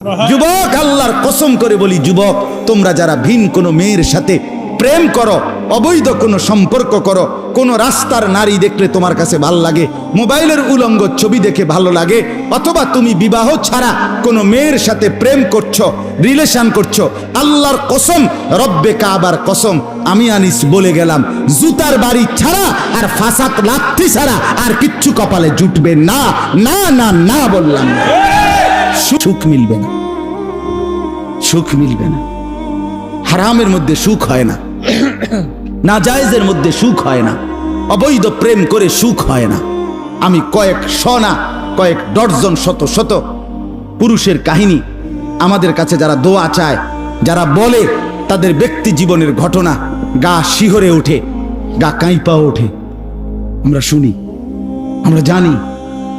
যুবক, আল্লাহর কসম করে বলি যুবক, তোমরা যারা ভিন কোনো মেয়ের সাথে প্রেম করো, অবৈধ কোনো সম্পর্ক করো, কোনো রাস্তার নারী দেখলে তোমার কাছে ভালো লাগে, মোবাইলের উলঙ্গ ছবি দেখে ভালো লাগে, অথবা তুমি বিবাহ ছাড়া কোনো মেয়ের সাথে প্রেম করছো, রিলেশন করছো, আল্লাহর কসম, রব্বে কাবার কসম, আমি আনিস বলে গেলাম, জুতার বাড়ি ছাড়া আর ফাসাদ লাথি ছাড়া আর কিচ্ছু কপালে জুটবে না। না না না বললাম, সুখ মিলবে না, সুখ মিলবে না। হারামের মধ্যে সুখ হয় না, নাজায়েজের মধ্যে সুখ হয় না, অবৈধ প্রেম করে সুখ হয় না। আমি কয়েক শনা, কয়েক ডজন, শত শত পুরুষের কাহিনী আমাদের কাছে যারা দোয়া চায়, যারা বলে, তাদের ব্যক্তি জীবনের ঘটনা, গা শিহরে ওঠে, গা কাঁইপা ওঠে। আমরা শুনি, আমরা জানি,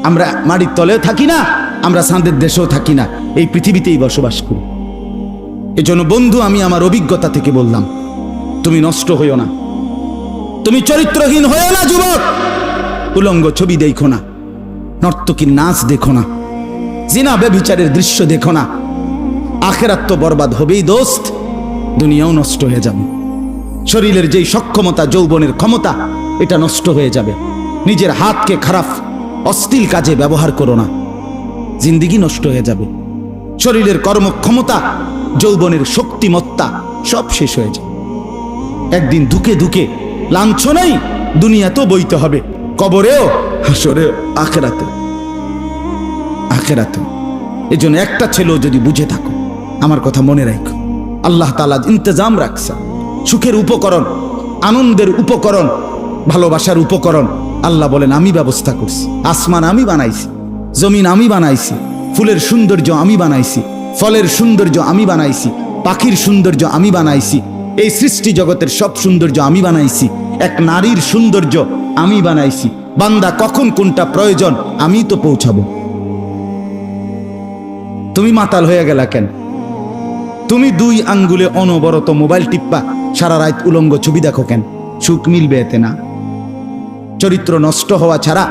আমরা মাটির তলেও থাকি না, আমরা চাঁদের দেশেও থাকি না, এই পৃথিবীতেই বসবাস করি। এজন্য বন্ধু, আমি আমার অভিজ্ঞতা থেকে বললাম, তুমি নষ্ট হইও না, তুমি চরিত্রহীন হইও না যুবক। উলঙ্গ ছবি দেখো না, নর্তকীর নাচ দেখো না, জিনা ব্যভিচারের দৃশ্য দেখো না। আখেরাত তো বরবাদ হবেই দোস্ত, দুনিয়াও নষ্ট হয়ে যাবে। শরীরের যেই সক্ষমতা, যৌবনের ক্ষমতা, এটা নষ্ট হয়ে যাবে। নিজের হাতকে খারাপ অশ্লীল কাজে ব্যবহার করো না, জিন্দেগি নষ্ট হয়ে যাবে। শরীরের কর্মক্ষমতা, যৌবনের শক্তিমত্তা সব শেষ হয়ে যায়। একদিন ধুকে ধুকে লাঞ্ছনাই দুনিয়াতেও বইতে হবে, কবরেও, হাসরেও, আখেরাতেও, আখেরাতেও। এই জন্য একটা ছেলেও যদি বুঝে থাকো, আমার কথা মনে রাখো, আল্লাহ তাআলা ইন্তজাম রাখছে, সুখের উপকরণ, আনন্দের উপকরণ, ভালোবাসার উপকরণ। আল্লাহ বলেন, আমি ব্যবস্থা করছি। আসমান আমি বানাইছি, জমিন আমি বানাইছি, ফুলের সৌন্দর্য আমি বানাইছি, ফলের সৌন্দর্য আমি বানাইছি, পাখির সৌন্দর্য আমি বানাইছি, এই সৃষ্টি জগতের সব সৌন্দর্য আমি বানাইছি, এক নারীর সৌন্দর্য আমি বানাইছি। বান্দা কখন কোনটা প্রয়োজন আমি তো পৌঁছাবো। তুমি মাতাল হয়ে গেলা কেন? তুমি 2 আঙ্গুলে অনবরত মোবাইল টিপ্পা সারা রাত উলঙ্গ ছবি দেখো কেন? সুখ মিলবে এতে না। চরিত্র নষ্ট হওয়া ছাড়া,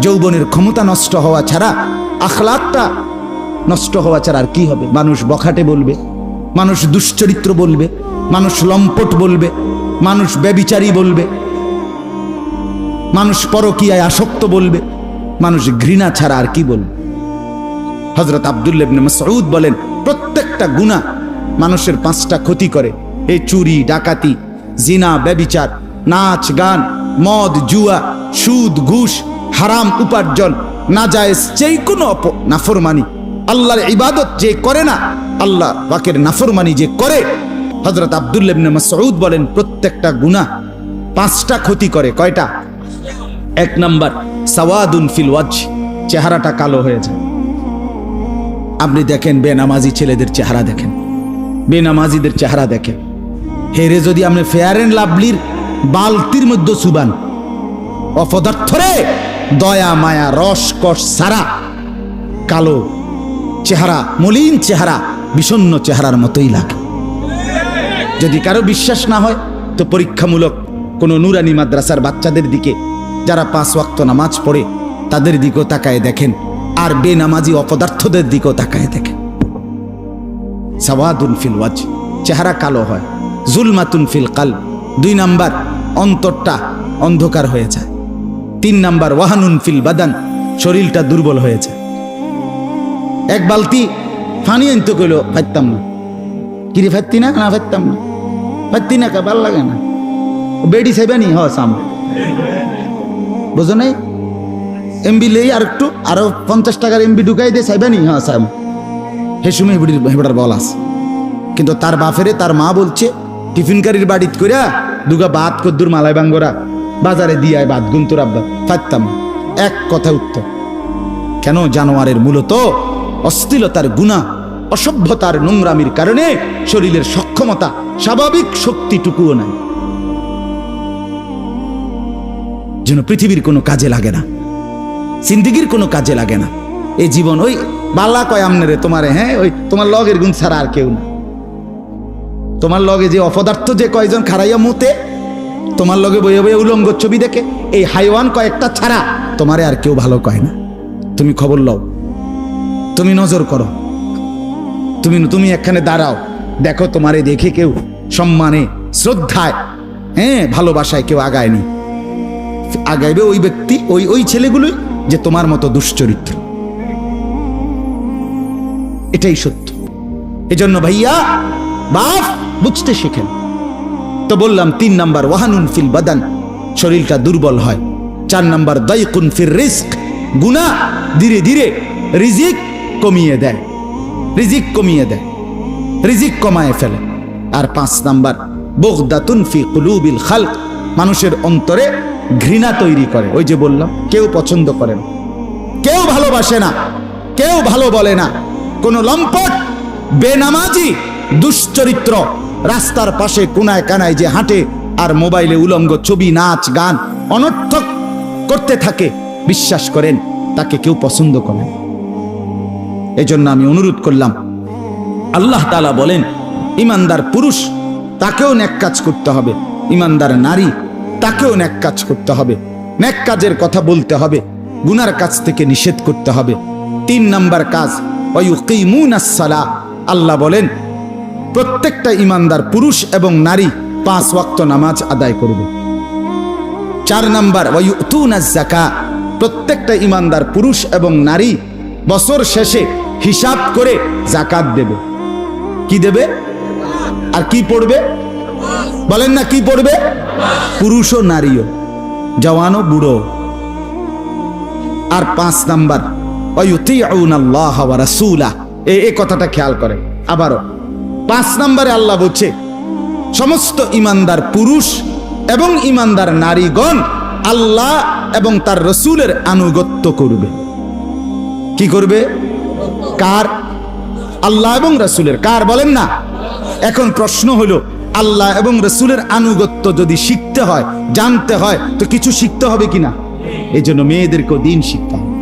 যৌবনের ক্ষমতা নষ্ট হওয়া ছাড়া, আখলাকটা নষ্ট হওয়া ছাড়া আর কি হবে? মানুষ বখাটে বলবে, মানুষ দুশ্চরিত্র বলবে, মানুষ লম্পট বলবে, মানুষ ব্যভিচারী বলবে, মানুষ পরকীয়ায় আসক্ত বলবে, মানুষ ঘৃণা ছাড়া আর কি বলবে? হযরত আব্দুল্লাহ ইবনে মাসউদ বলেন, প্রত্যেকটা গুনাহ মানুষের 5টা ক্ষতি করে। এই চুরি, ডাকাতি, জিনা, ব্যভিচার, নাচ গান, মদ, জুয়া, সুদ, ঘুষ, হারাম উপার্জন, নাজায়েজ যে কোনো নাফরমানি, আল্লাহর ইবাদত যে করে না, আল্লাহ পাকের নাফরমানি যে করে, হযরত আব্দুল্লাহ ইবনে মাসউদ বলেন, প্রত্যেকটা গুনাহ 5টা ক্ষতি করে। কয়টা? 1 নাম্বার, সাওয়াদুন ফিল ওয়াজহ, চেহারাটা কালো হয়ে যায়। আপনি দেখেন, বেনামাজি ছেলেদের চেহারা দেখেন, বেনামাজিদের চেহারা দেখেন, হেরে যদি আপনি ফেয়ার এন্ড লাভলির বালতির মধ্যে সুবান, অপদার্থরে দয়া মায়া রস কষ সারা কালো চেহারা, মলিন চেহারা, বিষণ্ণ চেহারার মতোই লাগে। যদি কারো বিশ্বাস না হয় তো পরীক্ষামূলক কোনো নুরানি মাদ্রাসার বাচ্চাদের দিকে, যারা 5 ওয়াক্ত নামাজ পড়ে, তাদের দিকেও তাকায় দেখেন, আর বেনামাজি অপদার্থদের দিকেও তাকায় দেখেন। সাওয়াদুন ফিল ওয়াজহ, চেহারা কালো হয়। জুলমাতুন ফিল কালব, 2 নাম্বার, অন্তরটা অন্ধকার হয়ে যায়। 3 নাম্বার, ওয়াহানুন ফিল বাদান, শরীরটা দুর্বল হয়ে যায়। 1 বালতি পানি আনতে কইলো, ফাইতাম না। কিরে ফাইতি না? না ফাইতাম না। ফাইতি না কা? ভাল লাগে না। বেডি চাইবানি? হ সাম, বুঝো নাই? এমবি লেই আর একটু, আরো 50 টাকার এমবি ঢুকাই দিয়ে চাইবানি? হ্যাঁ সাম। হে সুমে হেবড়ার বল আছে, কিন্তু তার বাফেরে তার মা বলছে, টিফিনকারীর বাড়িত কইরা দুগা ভাত কদ্দুর মালাই বাঙ্গরা বাজারে দিয়ে ভাত গুনতুর আব্বা, ফাইতাম। 1 কথা উত্তর। কেন? জানোয়ারের মূলত অশ্লীলতার গুনাহ, অসভ্যতার নোংরামির কারণে শরীরের সক্ষমতা, স্বাভাবিক শক্তিটুকুও নাই, যেন পৃথিবীর কোনো কাজে লাগে না, জিন্দেগির কোনো কাজে লাগে না। এই জীবন ওই বাল্লা কয় আমনেরে তোমারে, হ্যাঁ ওই তোমার লগের গুণ ছাড়া আর কেউ না। তোমার লগে যে অপদার্থ যে কয়জন খারাইয়া মুতে, তোমার লগে বইয়ে বইয়ে উলঙ্গ ছবি দেখে, এই হাইওয়ান কয়েকটা ছাড়া তোমারে আর কেউ ভালো কয় না। তুমি খবর লও, তুমি নজর করো, তুমি একখানে দাঁড়াও, দেখো তোমারে দেখে কেউ সম্মানে শ্রদ্ধায় ভালোবাসায় কেউ আগায়নি, আগাইবে ওই ব্যক্তি, ওই ছেলেগুলোই যে তোমার মতো দুশ্চরিত্র। এটাই সত্য। এজন্য ভাইয়া বাপ বুঝতে শেখেন। তো বললাম 3 নাম্বার ওয়াহানুন ফিল বাদান, শরীরটা দুর্বল হয়। 4 নাম্বার দাইকুন ফির রিজক, গুনাহ ধীরে ধীরে রিজিক কমিয়ে দেয়, রিজিক কমায় ফেলে। আর 5 নাম্বার বুগদাতুন ফি কুলুবিল খালক, মানুষের অন্তরে ঘৃণা তৈরি করে। ওই যে বললাম, কেউ পছন্দ করে না, কেউ ভালোবাসে না, কেউ ভালো বলে না। কোন লম্পট বেনামাজি দুশ্চরিত্র রাস্তার পাশে কোনায় কানায় যে হাঁটে আর মোবাইলে উলঙ্গ ছবি, নাচ গান অনর্থক করতে থাকে, বিশ্বাস করেন তাকে কেউ পছন্দ করে না। এজন্য আমি অনুরোধ করলাম, আল্লাহ তাআলা বলেন ইমানদার পুরুষ তাকেও নেক কাজ করতে হবে, ইমানদার নারী তাকেও নেক কাজ করতে হবে, নেক কাজের কথা বলতে হবে, গুনার কাজ থেকে নিষেধ করতে হবে। 3 নাম্বার কাজ ওয়ায়ুকিমুনাস সালাহ, আল্লাহ বলেন প্রত্যেকটা ইমানদার পুরুষ এবং নারী 5 ওয়াক্ত নামাজ আদায় করবে। 4 নাম্বার ওয়ায়ুতুনাজ যাকাত, প্রত্যেকটা ইমানদার পুরুষ এবং নারী বছর শেষে হিসাব করে যাকাত দেবে। কি দেবে? আর কি পড়বে? বলেন না কি পড়বে? পুরুষ ও নারীও, জওয়ান ও বুড়ো। আর 5 নাম্বার ওয়ায়ুতিউনাল্লাহ ওয়া রাসূলাহ, এই কথাটা খেয়াল করেন। আবারও 5 নম্বরে আল্লাহ বলছে সমস্ত ইমানদার পুরুষ এবং ইমানদার নারীগণ আল্লাহ এবং তার রসুলের আনুগত্য করবে। কি করবে? কার? আল্লাহ এবং রসুলের। কার বলেন না? এখন প্রশ্ন হলো, আল্লাহ এবং রসুলের আনুগত্য যদি শিখতে হয়, জানতে হয়, তো কিছু শিখতে হবে কিনা? এই জন্য মেয়েদেরকেও দিন শিখতে হবে,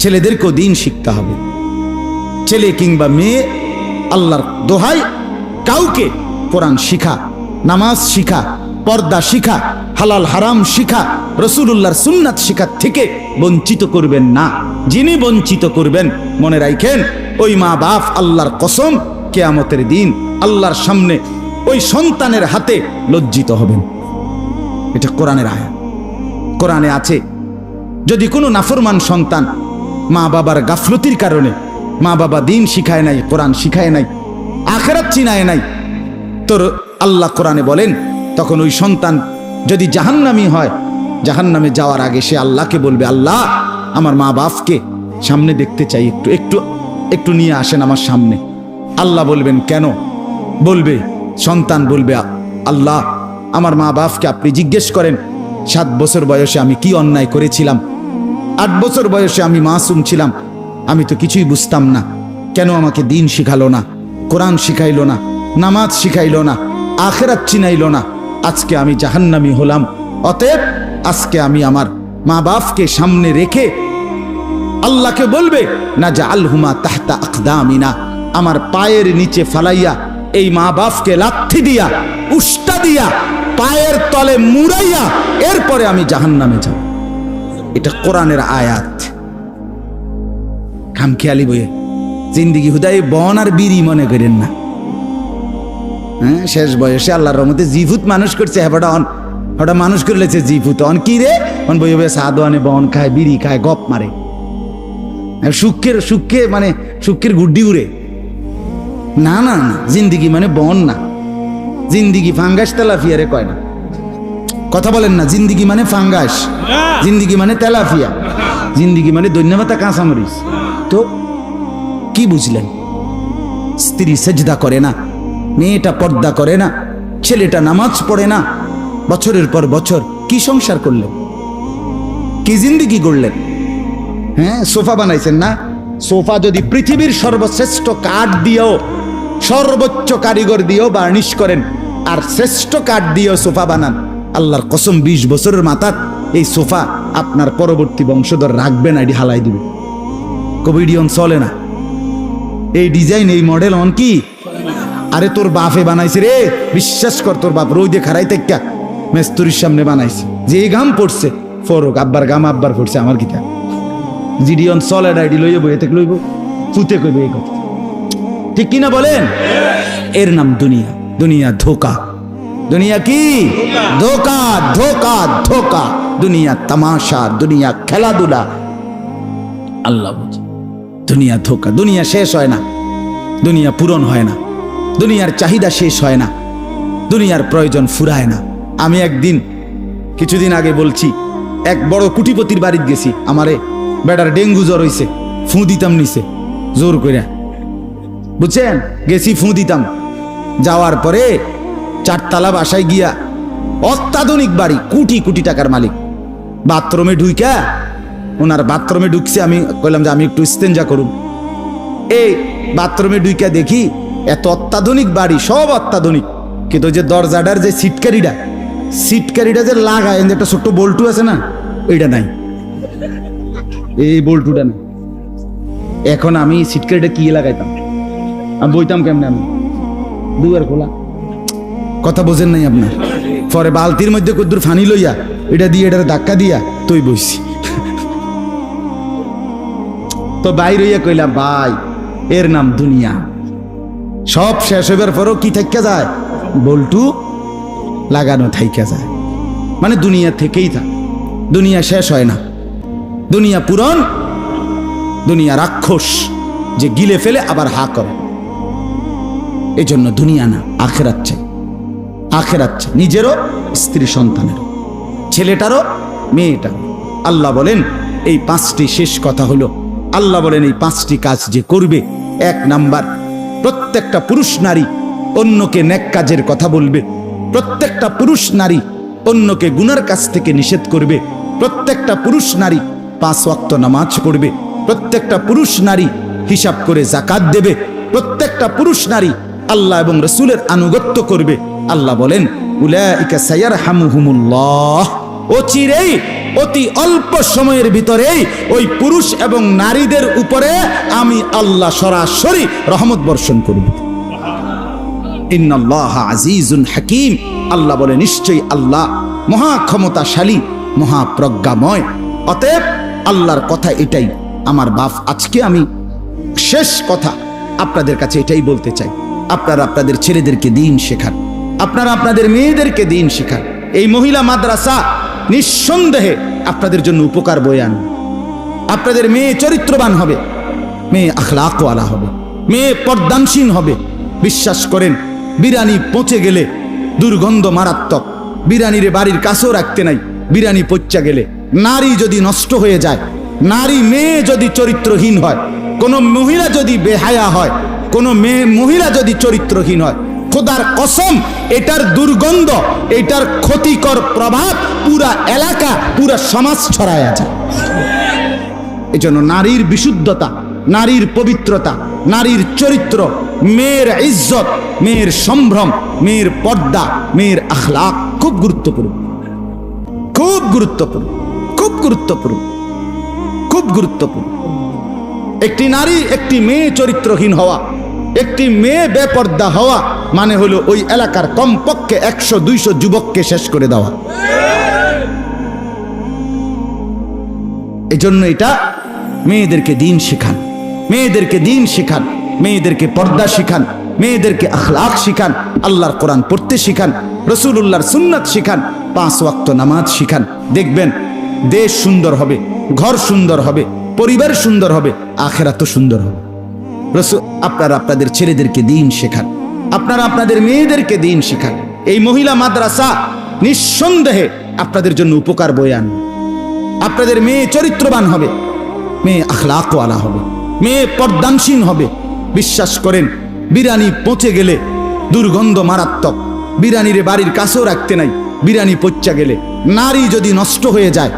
ছেলেদেরকেও দিন শিখতে হবে। ছেলে কিংবা মেয়ে, আল্লাহর দোহাই কাউকে কোরআন শিখা, নামাজ শিখা, পর্দা শিখা, হালাল হারাম শিখা, রাসূলুল্লাহর সুন্নাত শিখা থেকে বঞ্চিত করবেন না। যিনি বঞ্চিত করবেন, মনে রাখেন ওই মা বাপ আল্লাহর কসম কিয়ামতের দিন আল্লাহর সামনে ওই সন্তানের হাতে লজ্জিত হবেন। এটা কোরআনের আয়াত, কোরআনে আছে। যদি কোনো নাফরমান সন্তান মা বাবার গাফলতির কারণে, মা বাবা দিন শিখায় নাই, কোরআন শিখায় নাই, আখিরাত চিনায় নাই, তোর আল্লাহ কোরআনে বলেন তখন ওই সন্তান যদি জাহান্নামী হয়, জাহান্নামে যাওয়ার আগে সে আল্লাহকে বলবে, আল্লাহ আমার মা বাপকে সামনে দেখতে চাই, একটু একটু একটু নিয়ে আসেন আমার সামনে। আল্লাহ বলবেন কেন? বলবে সন্তান বলবে, আল্লাহ আমার মা বাপকে আপনি জিজ্ঞেস করেন 7 বছর বয়সে আমি কি অন্যায় করেছিলাম, 8 বছর বয়সে আমি মাসুম ছিলাম, আমি তো কিছুই বুঝতাম না, কেন আমাকে দিন শিখালো না, কোরআন শিখাইলো না, নামাজ শিখাইলো না, আখিরাত চিনাইলো না, আজকে আমি জাহান্নামী হলাম। অতএব আজকে আমি আমার মা বাপকে সামনে রেখে আল্লাহকে বলবে না জাআলহুমা তাহতা আকদামিনা, আমার পায়ের নিচে ফালাইয়া এই মা বাপকে লাথি দিয়া, উষ্টা দিয়া, পায়ের তলে মুড়াইয়া এরপরে আমি জাহান্নামে যাব। এটা কোরআনের আয়াত। খামখেয়ালি বইয়ে জিন্দিগি হুদাই বন আর বিড়ি মনে করেন না। হ্যাঁ, শেষ বয়সে আল্লাহর রহমতে জিভুত মানুষ করছে, হেবাটা ওটা মানুষ করে লেছে জিভুত। অন কি রে? অন বই হবে সাদওয়ানে বন খায়, বিড়ি খায়, গপ মারে, সুখে মানে সুখের গুড্ডি উড়ে। না না না, জিন্দিগি মানে বন না, জিন্দিগি ফাঙ্গাস তেলাফিয়ারে কয় না। কথা বলেন না, জিন্দিগি মানে ফাঙ্গাস, জিন্দিগি মানে তেলাফিয়া, জিন্দিগি মানে ধন্যবাদ কাঁচামরিচ। তো কি বুঝলেন? স্ত্রী সেজদা করে না, মেয়েটা পর্দা করে না, ছেলেটা নামাজ পড়ে না, বছরের পর বছর কি সংসার করলেন, কি জিন্দিগি গড়লেন? হ্যাঁ, সোফা বানাইছেন না? সোফা যদি পৃথিবীর সর্বশ্রেষ্ঠ কাঠ দিয়েও, সর্বোচ্চ কারিগর দিয়েও বার্নিশ করেন আর শ্রেষ্ঠ কাঠ দিয়েও সোফা বানান, আল্লাহর কসম 20 বছরের মাথার এই সোফা আপনার পরবর্তী বংশধর রাখবে না, এটি হালাই দিবে। কোভিডিয়ন চলে না, এই ডিজাইন এই মডেল অন কি? আরে তোর বাপে বানাইছে রে, বিশ্বাস কর, তোর বাপ রোদে খারাই থেকে মেস্তুরির সামনে বানাইছে। যে গাম পড়ছে ফরক, আব্বার গাম আব্বার পড়ছে, আমার কিতা জিডিয়ন চলে ডাইডি লইব, এতে লইব ফুতে কইবে এই কথা। ঠিক কিনা বলেন? এর নাম দুনিয়া। দুনিয়া ধোকা। দুনিয়া কি? ধোকা, ধোকা, ধোকা। দুনিয়া তামাশা, দুনিয়া খেলাধুলা। আল্লাহ বুঝে দুনিয়া ধোকা। দুনিয়া শেষ হয় না, দুনিয়া পূরণ হয় না, দুনিয়ার চাহিদা শেষ হয় না, দুনিয়ার প্রয়োজন ফুরায় না। আমি একদিন কিছুদিন আগে বলছি, এক বড় কুটিপতির বাড়িতে গেছি। আমারে বেটার ডেঙ্গু জ্বর হইছে, ফু দিতাম নিছে জোর করে, বুঝছেন? গেছি, ফু দিতাম। যাওয়ার পরে 4 তলা বাসায় গিয়া, অত্যাধুনিক বাড়ি, কোটি কোটি টাকার মালিক, বাথরুমে ঢুইকা, ওনার বাথরুমে ঢুকছে। আমি কইলাম যে আমি একটু ইস্তেঞ্জা করুন। এই বাথরুমে ঢুইকা দেখি এত অত্যাধুনিক বাড়ি, সব অত্যাধুনিক, কিন্তু যে দরজাটার যে সিটকারিটা যে লাগায়, একটা ছোট্ট বল্টু আছে না, ওইটা নাই, এই বল্টুটা না। এখন আমি সিটকারিটা কি লাগাইতাম, আমি বইতাম কেমনে? আমি দুয়ার খোলা, কথা বোঝেন নাই আপনার। পরে বালতির মধ্যে কদ্দুর ফানি লইয়া এটা দিয়ে এটার ধাক্কা দিয়া তুই বইছি। তো বাইর হইয়া কইলাম, ভাই এর নাম দুনিয়া। সব শেষ হইবার পরও কি থাইকা যায়? বল্টু লাগানো থাইকা যায়। মানে দুনিয়া থেকেই থাক, দুনিয়া শেষ হয় না, দুনিয়া পূরণ। দুনিয়া রাক্ষস, যে গিলে ফেলে আবার হা করে। এই জন্য দুনিয়া না, আখেরাত চাই। আখেরাত চাই, নিজেরও, স্ত্রী সন্তানেরও, ছেলেটারও, মেয়েটারও। আল্লাহ বলেন এই 5টি, শেষ কথা হলো, আল্লাহ বলেন এই 5টি কাজ যে করবে, 1 নাম্বার, প্রত্যেকটা পুরুষ নারী অন্যকে নেক কাজের কথা বলবে, প্রত্যেকটা পুরুষ নারী অন্যকে গুনার কাছ থেকে নিষেধ করবে, প্রত্যেকটা পুরুষ নারী 5 ওয়াক্ত নামাজ পড়বে, প্রত্যেকটা পুরুষ নারী হিসাব করে যাকাত দেবে, প্রত্যেকটা পুরুষ নারী আল্লাহ এবং রাসূলের আনুগত্য করবে। আল্লাহ বলেন উলাইকা সায়ারহামুহুমুল্লাহ, অচিরেই, অতি অল্প সময়ের ভিতরেই ওই পুরুষ এবং নারীদের উপরে আমি আল্লাহ সরাসরি রহমত বর্ষণ করব। ইন্নাল্লাহা আজিজুন হাকীম, আল্লাহ বলে নিশ্চয়ই আল্লাহ মহা ক্ষমতাশালী, মহা প্রজ্ঞাময়। অতএব আল্লাহর কথা এটাই। আমার বাপ, আজকে আমি শেষ কথা আপনাদের কাছে এটাই বলতে চাই, আপনারা আপনাদের ছেলেদেরকে দিন শেখান, আপনারা আপনাদের মেয়েদেরকে দিন শেখান। এই মহিলা মাদ্রাসা নিঃসন্দেহে আপনাদের জন্য উপকার বয়ে আনবে। আপনাদের মেয়ে চরিত্রবান হবে, মেয়ে আখলাকওয়ালা হবে, মেয়ে পর্দানসীন হবে। বিশ্বাস করেন, বিরানি পচে গেলে দুর্গন্ধ মারাত্মক, বিরানিরে বাড়ির কাছেও রাখতে নাই। বিরানি পচা গেলে, নারী যদি নষ্ট হয়ে যায়, নারী মেয়ে যদি চরিত্রহীন হয়, কোনো মহিলা যদি বেহায়া হয়, কোনো মহিলা যদি চরিত্রহীন হয়, খোদার কসম এটার দুর্গন্ধ, এটার ক্ষতিকর প্রভাব পুরা এলাকা, পুরা সমাজ ছড়ায় আছে। এই জন্য নারীর বিশুদ্ধতা, নারীর পবিত্রতা, নারীর চরিত্র, মেয়ের ইজ্জত, মেয়ের সম্ভ্রম, মেয়ের পর্দা, মেয়ের আখলাক খুব গুরুত্বপূর্ণ, খুব গুরুত্বপূর্ণ, খুব গুরুত্বপূর্ণ, খুব গুরুত্বপূর্ণ। একটি নারী, একটি মেয়ে চরিত্রহীন হওয়া, একটি মেয়ে বেপর্দা হওয়া মানে হলো ওই এলাকার কমপক্ষে 100-200 যুবককে শেষ করে দেওয়া। এজন্য এটা মেয়েদেরকে দিন শেখান, মেয়েদেরকে দিন শেখান, মেয়েদেরকে পর্দা শিখান, মেয়েদেরকে আখলাক শিখান, আল্লাহর কোরআন পড়তে শিখান, রাসূলুল্লাহর সুন্নাত শিখান, 5 ওয়াক্ত নামাজ শিখান। দেখবেন দেশ সুন্দর হবে, ঘর সুন্দর হবে, পরিবার সুন্দর হবে, আখিরাতও সুন্দর হবে। আপনারা আপনাদের ছেলেদেরকে দিন শেখান, আপনারা আপনাদের মেয়েদেরকে দিন শেখান। এই মহিলা মাদ্রাসা নিঃসন্দেহে আপনাদের জন্য উপকার বয়ে আনবে। আপনাদের মেয়ে চরিত্রবান হবে, মেয়ে আখলাকওয়ালা হবে, মেয়ে পর্দানসীন হবে। বিশ্বাস করেন, বিরানি পচে গেলে দুর্গন্ধ মারাত্মক, বিরানিরে বাড়ির কাছেও রাখতে নাই। বিরানি পচা গেলে, নারী যদি নষ্ট হয়ে যায়,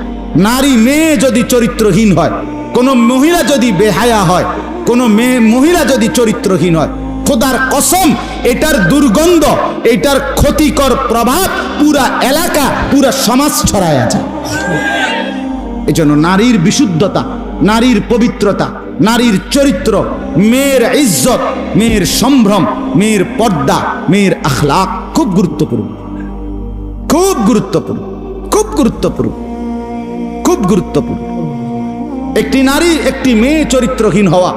নারী মেয়ে যদি চরিত্রহীন হয়, কোনো মহিলা যদি বেহায়া হয়, কোনো মহিলা যদি চরিত্রহীন হয়, খোদার কসম এটার দুর্গন্ধ, এটার ক্ষতিকর প্রভাব পুরা এলাকা, পুরা সমাজ ছড়ায় আছে। এই জন্য নারীর বিশুদ্ধতা, নারীর পবিত্রতা, নারীর চরিত্র, মেয়ের ইজ্জত, মেয়ের সম্ভ্রম, মেয়ের পর্দা, মেয়ের আখলাক খুব গুরুত্বপূর্ণ, খুব গুরুত্বপূর্ণ, খুব গুরুত্বপূর্ণ, খুব গুরুত্বপূর্ণ। একটি নারী, একটি মেয়ে চরিত্রহীন হওয়া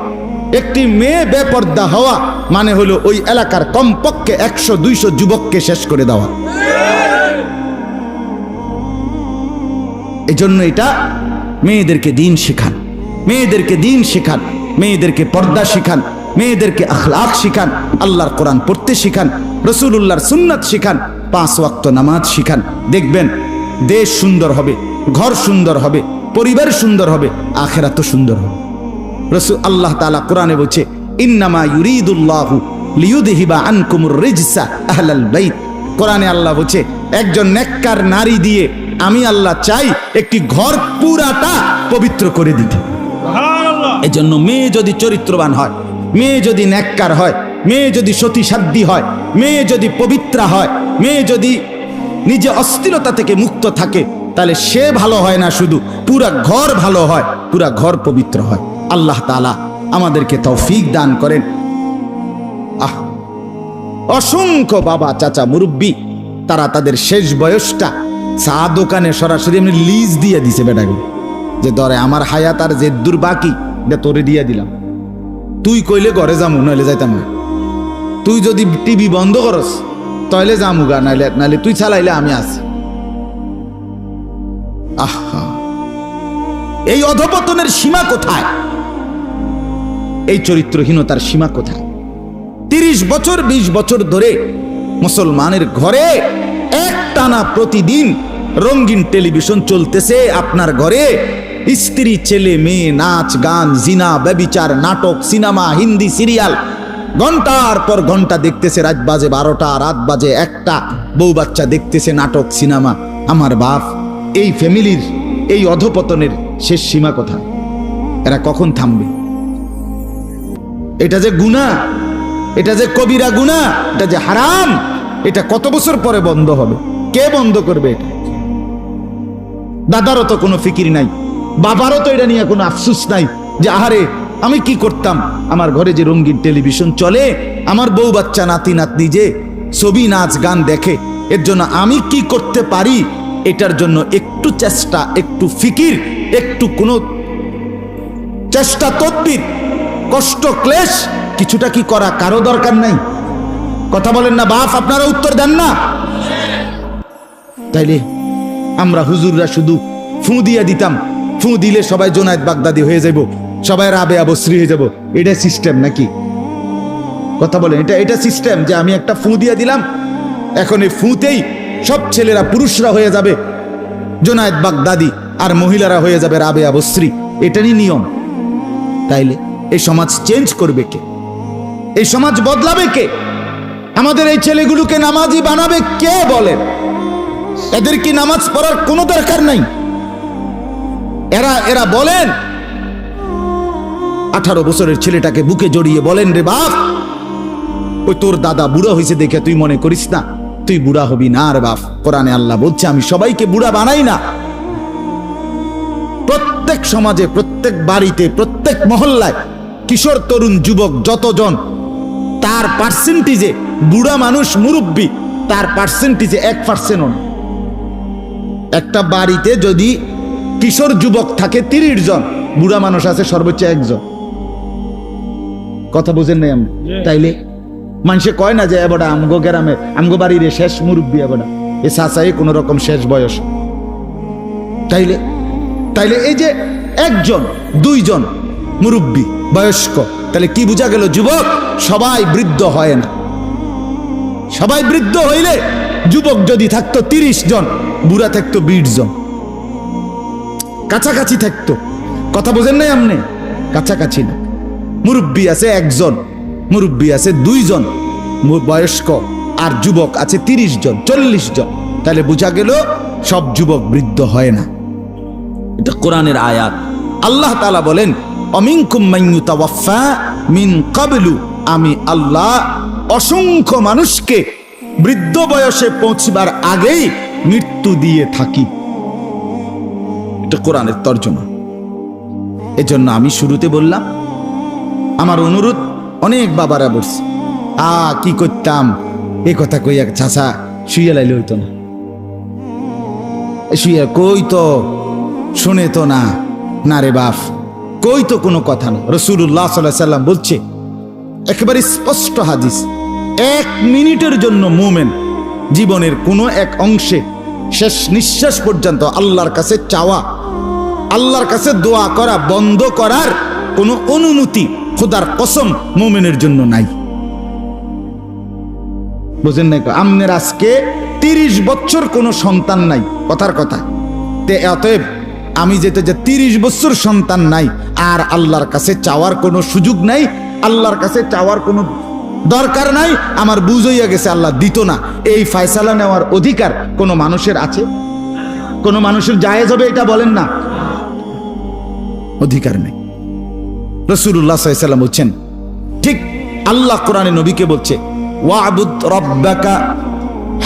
একটি মেয়ে বেপর্দা হওয়া মানে হলো ওই এলাকার কমপক্ষে 100-200 যুবককে শেষ করে দেওয়া। এজন্য এটা মেয়েদেরকে দিন শেখান, মেয়েদেরকে দিন শেখান, মেয়েদেরকে পর্দা শিখান, মেয়েদেরকে আখলাক শিখান, আল্লাহর কোরআন পড়তে শিখান, রাসূলুল্লাহর সুন্নাত শিখান, 5 ওয়াক্ত নামাজ শিখান। দেখবেন দেশ সুন্দর হবে, ঘর সুন্দর হবে, পরিবার সুন্দর হবে, আখিরাতও সুন্দর হবে। রাসূল আল্লাহ তাআলা কোরআনে বলছে, ইন্নামা ইউরিদুল্লাহু লিইউযহিবা আনকুমুর রিজসা আহলাল বাইত। কোরআনে আল্লাহ বলছে একজন নেককার নারী দিয়ে আমি আল্লাহ চাই একটি ঘর পুরাটা পবিত্র করে দিতে। এজন্য মেয়ে যদি চরিত্রবান হয়, মেয়ে যদি নেককার হয়, মেয়ে যদি সতী সাধ্বী হয়, মেয়ে যদি পবিত্রা হয়, মেয়ে যদি নিজে অস্থিরতা থেকে মুক্ত থাকে, তাহলে সে ভালো হয় না, শুধু পুরা ঘর ভালো হয়, পুরা ঘর পবিত্র হয়। আল্লাহ তাআলা আমাদেরকে তৌফিক দান করেন। অসংখ্য বাবা চাচা মুরব্বী তারা তাদের শেষ বয়সটা চা দোকানে সরাসরি এমনি লিজ দিয়ে দিছে বেটাকে, যে ধরে আমার হায়াত আর যে দূর বাকি তোরে দিয়ে দিলাম, তুই কইলে ঘরে যামু, নইলে যাইতাম না। তুই যদি টিভি বন্ধ করস তাহলে যামুগা, নাইলে তুই চালাইলে আমি আছি। আহা, এই অধপতনের সীমা কোথায়? এই চরিত্রহীনতার সীমা কোথায়? 30 বছর 20 বছর ধরে মুসলমানের ঘরে একটানা প্রতিদিন রঙিন টেলিভিশন চলতেছে। আপনার ঘরে স্ত্রী ছেলে মেয়ে, নাচ গান, জিনা ব্যভিচার, নাটক, সিনেমা, হিন্দি সিরিয়াল ঘন্টার পর ঘন্টা দেখতেছে। রাত বাজে 12টা, রাত বাজে 1টা, বউ বাচ্চা দেখতেছে নাটক সিনেমা। আমার বাপ, এই ফ্যামিলির এই অধপতনের শেষ সীমা কোথায়? এরা কখন থামবে? এটা যে গুনাহ, এটা যে কবিরা গুনাহ, এটা যে হারাম, এটা কত বছর পরে বন্ধ হবে? কে বন্ধ করবে এটা? দাদারও তো কোনো ফিকির নাই, বাবারও তো এটা নিয়ে কোনো আফসোস নাই যে আহারে আমি কি করতাম, আমার ঘরে যে রঙিন টেলিভিশন চলে, আমার বউ বাচ্চা নাতি নাতনি যে ছবি নাচ গান দেখে, এর জন্য আমি কি করতে পারি, এটার জন্য একটু চেষ্টা, একটু ফিকির, একটু কোনো চেষ্টা তদবির, কষ্ট ক্লেশ কিছুটা কি করা কারো দরকার নাই? কথা বলেন না বাপ? আপনারা উত্তর দেন না? তাইলে আমরা হুজুররা শুধু ফু দিয়া দিতাম, ফু দিলে সবাই জোনায়েদ বাগদাদি হয়ে যাব, সবাই রাবেয়া বসরি হয়ে যাব, এটা সিস্টেম নাকি? কথা বলেন, এটা সিস্টেম যে আমি একটা ফু দিয়া দিলাম, এখন এই ফুতেই সব ছেলেরা পুরুষরা হয়ে যাবে জোনায়েদ বাগদাদি, আর মহিলারা হয়ে যাবে রাবেয়া বসরি, এটারই নিয়ম? তাইলে এই সমাজ চেঞ্জ করবে কে? এই সমাজ বদলাবে কে? আমাদের এই ছেলেগুলোকে নামাজি বানাবে কে? বলেন, এদের কি নামাজ পড়ার কোনো দরকার নাই? এরা বলেন 18 বছরের ছেলেটাকে বুকে জড়িয়ে বলেন, রে বাপ, ওই তোর দাদা বুড়া হয়েছে দেখে তুই মনে করিস না তুই বুড়া হবি না রে বাপ। কোরআনে আল্লাহ বলছে আমি সবাইকে বুড়া বানাই না। প্রত্যেক সমাজে, প্রত্যেক বাড়িতে, প্রত্যেক মহল্লায় কিশোর তরুণ যুবক যতজন, তার পার্সেন্টেজে বুড়া মানুষ মুরব্বী তার পার্সেন্টেজে 1%ও না। একটা বাড়িতে যদি কিশোর যুবক থাকে 30 জন, বুড়া মানুষ আছে সর্বোচ্চ 1 জন। কথা বুঝেন নাই আমি? তাইলে মানুষে কয় না যে এবড়া আমগো গ্রামে আমগো বাড়ির শেষ মুরব্বী, এবড়া এ চাচাই কোন রকম শেষ বয়স। তাইলে এই যে 1 জন 2 জন মুরব্বী বয়স্ক, তাহলে কি বোঝা গেল? যুবক সবাই বৃদ্ধ হয় না। সবাই বৃদ্ধ হইলে যুবক যদি থাকতো 30 জন, বুড়া থাকতো 20 জন, কাছাকাছি থাকতো। কথা বোঝেন নাই আপনি? কাছাকাছি না। মুরব্বী আছে 1 জন, মুরব্বী আছে 2 জন বয়স্ক, আর যুবক আছে 30 জন 40 জন। তাহলে বোঝা গেল সব যুবক বৃদ্ধ হয় না। এটা কোরআনের আয়াত। আল্লাহ তাআলা বলেন অমিনকুম মান ইউতাওয়াফা মিন ক্বাবলু, আমি আল্লাহ অসংখ্য মানুষকে বৃদ্ধ বয়সে পৌঁছবার আগেই মৃত্যু দিয়ে থাকি। এটা কোরআনের তর্জমা। এজন্য আমি শুরুতে বললাম, আমার অনুরোধ অনেক বাবারা বলছে কি করতাম, এ কথা কইয়া চাচা শুয়ে লাইলে হইতো না, শুয়ে কই তো শুনে তো না রে বাপ, কই তো কোনো কথা না। রাসূলুল্লাহ সাল্লাল্লাহু আলাইহি সাল্লাম বলছে, একেবারে স্পষ্ট হাদিস, 1 মিনিটের জন্য মুমিন জীবনের কোনো এক অংশে শেষ নিঃশ্বাস পর্যন্ত আল্লাহর কাছে চাওয়া, আল্লাহর কাছে দোয়া করা বন্ধ করার কোনো অনুমতি খোদার কসম মুমিনের জন্য নাই। বুঝেন না? আমনের আজকে 30 বছর কোনো সন্তান নাই, কথার কথা। অতএব আমি যেটা যে 30 বছর সন্তান নাই, আর আল্লাহর কাছে চাওয়ার কোনো সুযোগ নাই, আল্লাহর কাছে চাওয়ার কোনো দরকার নাই, আমার বুঝ হইয়া গেছে আল্লাহ দিত না, এই ফয়সালা নেওয়ার অধিকার কোনো মানুষের আছে? কোনো মানুষের জায়েজ হবে এটা বলেন না? অধিকার নেই। রাসূলুল্লাহ সাল্লাল্লাহু আলাইহি ওয়াসাল্লাম বলছেন, ঠিক আল্লাহ কোরআনে নবীকে বলছে, ওয়া'বুদ রাব্বাকা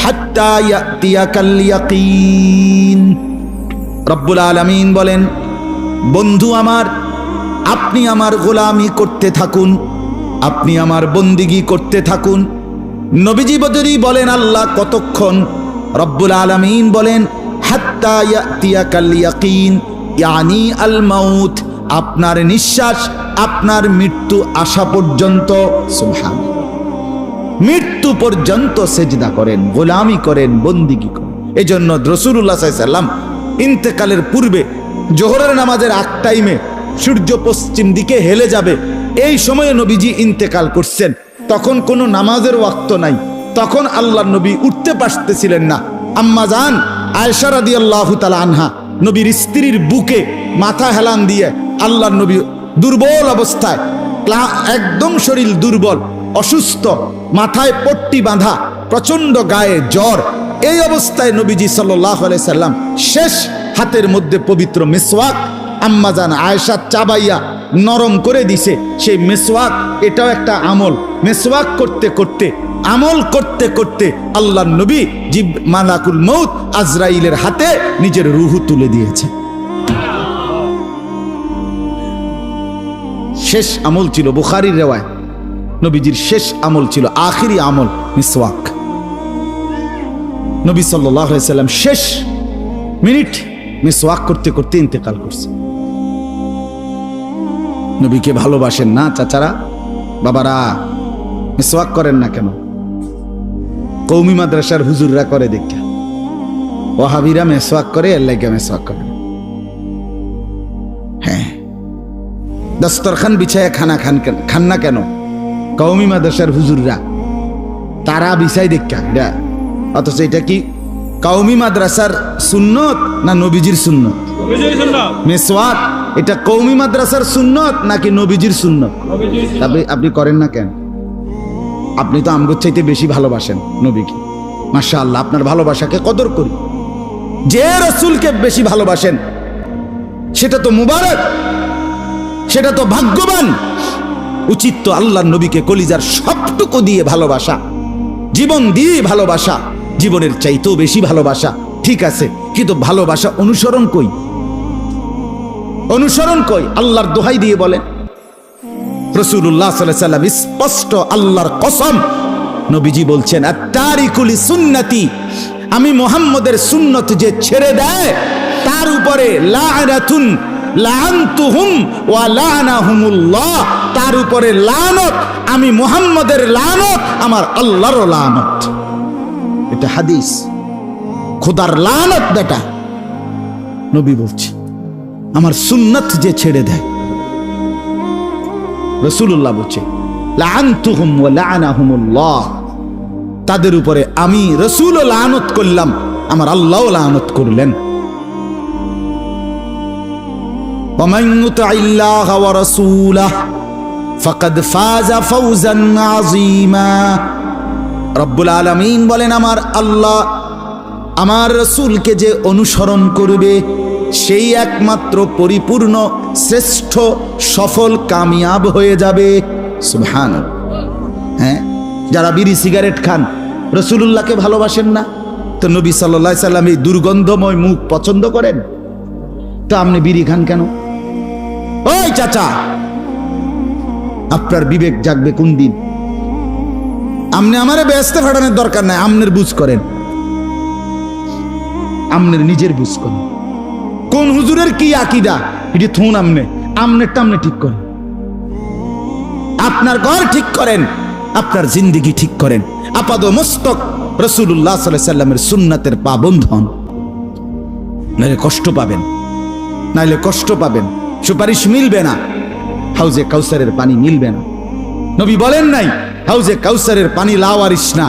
হাত্তা ইয়াতিয়াকাল ইয়াকিন। রব্বুল আলামিন বলেন, বন্ধু আমার, আপনি আমার গোলামি করতে থাকুন, আপনি আমার বন্দিগি করতে থাকুন। নবীজি বদরি বলেন, আল্লাহ কতক্ষণ? রব্বুল আলামিন বলেন, হাত্তা ইয়াতিয়াকাল ইয়াকিন, ইয়ানি আল মাউত, আপনার নিঃশ্বাস, আপনার মৃত্যু আসা পর্যন্ত। সুবহানাল্লাহ, মৃত্যু পর্যন্ত সেজদা করেন, গোলামি করেন, বন্দিগি করেন। এজন্য রাসূলুল্লাহ সাল্লাল্লাহু আলাইহি ওয়াসাল্লাম ইন্তেকালের পূর্বে জোহরের নামাজের আগ টাইমে সূর্য পশ্চিম দিকে হেলে যাবে, এই সময়ে নবীজি ইন্তেকাল করছেন। তখন কোনো নামাজের ওয়াক্ত নাই, তখন আল্লাহর নবী উঠতে পারতেছিলেন না। আম্মা জান আয়েশা রাদিয়াল্লাহু তাআলা আনহা নবীর স্ত্রীর বুকে মাথা হেলান দিয়ে, আল্লাহর নবী দুর্বল অবস্থায়, একদম শরীর দুর্বল, অসুস্থ, মাথায় পট্টি বাঁধা, প্রচন্ড গায়ে জ্বর, এই অবস্থায় নবীজি সাল্লাল্লাহু আলাইহি সাল্লাম শেষ হাতের মধ্যে পবিত্র মিসওয়াক আম্মা জান আয়েশা চাবাইয়া নরম করে দিছে। সেই মিসওয়াক, এটাও একটা আমল। মিসওয়াক করতে করতে, আমল করতে করতে আল্লাহর নবী মালাকুল মউত আজরাইলের হাতে নিজের রূহ তুলে দিয়েছে। শেষ আমল ছিল, বুখারীর রিওয়ায়াত, নবীজির শেষ আমল ছিল, আখিরি আমল মিসওয়াক। নবী সাল্লাল্লাহু আলাইহি সাল্লাম শেষ মিনিট মিসওয়াক করতে করতে ইন্তেকাল করছে। নবীকে ভালোবাসেন না চাচারা, বাবারা? মিসওয়াক করেন না কেন? কওমি মাদ্রাসার হুজুররা করে দেখা, ওয়াহাবিরা মিসওয়াক করে, এর লাগা মিসওয়াক করে। হ্যাঁ, দস্তরখান বিছায়া খান না কেন? কওমি মাদ্রাসার হুজুররা তারা বিছাই দেখা এটা। অথচ এটা কি কওমি মাদ্রাসার সুন্নত না নবীজির সুন্নত? মিসওয়াক এটা কওমি মাদ্রাসার সুন্নত নাকি নবীজির সুন্নত? আপনি করেন না কেন? আপনি তো আমগো চাইতে বেশি ভালোবাসেন নবীকে। মাশাআল্লাহ, আপনার ভালোবাসাকে কদর করি। যে রাসূলকে বেশি ভালোবাসেন সেটা তো মুবারক, সেটা তো ভাগ্যবান। উচিত তো আল্লাহর নবীকে কলিজার সবটুকু দিয়ে ভালোবাসা, জীবন দিয়ে ভালোবাসা, জীবনের চাইতেও বেশি ভালোবাসা। ঠিক আছে, কিন্তু ভালোবাসা অনুসরণ কই? অনুসরণ কই? আল্লাহর দোহাই দিয়ে বলেন। রাসূলুল্লাহ সাল্লাল্লাহু আলাইহি সাল্লাম স্পষ্ট আল্লাহর কসম, নবীজি বলছেন, আত-তারিকু লিসুন্নতি, আমি মুহাম্মদের সুন্নত যে ছেড়ে দেয় তার উপরে লা'নাতুন লা'নতুহুম ওয়া লা'নাহুমুল্লাহ, তার উপরে লানত, আমি মুহাম্মদের লানত, আমার আল্লাহর লানত। এটা হাদিস, খোদার লানত বেটা। নবী বলছে, আমার সুন্নত যে ছেড়ে দেয়, রাসূলুল্লাহ বলছে, লা'নতুহুম ওয়া লা'নাহুমুল্লাহ, তাদের উপরে আমি রাসূলও লানত করলাম, আমার আল্লাহও লানত করলেন। ومن يطع الله ورسوله فقد فاز فوزا عظيما। রব্বুল আলামিন বলেন, আমার আল্লাহ আমার রাসূলকে যে অনুসরণ করবে সেই একমাত্র পরিপূর্ণ শ্রেষ্ঠ সফল কামিয়াব হয়ে যাবে। সুবহানাল্লাহ। হ্যাঁ, যারা বিড়ি সিগারেট খান রাসূলুল্লাহকে ভালোবাসেন না, তো নবী সাল্লাল্লাহু আলাইহি সাল্লাম এই দুর্গন্ধময় মুখ পছন্দ করেন, তো আপনি বিড়ি খান কেন? ওই চাচা, আপনার বিবেক জাগবে কোন দিন? আপনি আমারে ব্যস্ত ফাটানোর দরকার নাই, আমনের বুঝ করেন, আমনের নিজের বুঝ করেন। কোন হুজুরের কি আকীদা এটি থুন আমনে, আমনেরটা আমনে ঠিক করেন, আপনার ঘর ঠিক করেন, আপনার জিন্দিগি ঠিক করেন। আপাদ মস্তক রাসূলুল্লাহ সাল্লাল্লাহু আলাইহি সাল্লামের সুন্নাতের পাবন্ধ হন, নাইলে কষ্ট পাবেন, নাইলে কষ্ট পাবেন। সুপারিশ মিলবে না, হাউজে কাউসারের পানি মিলবে না। নবী বলেন নাই হাউজে কাউসারের পানি লাওয়ারিশ না,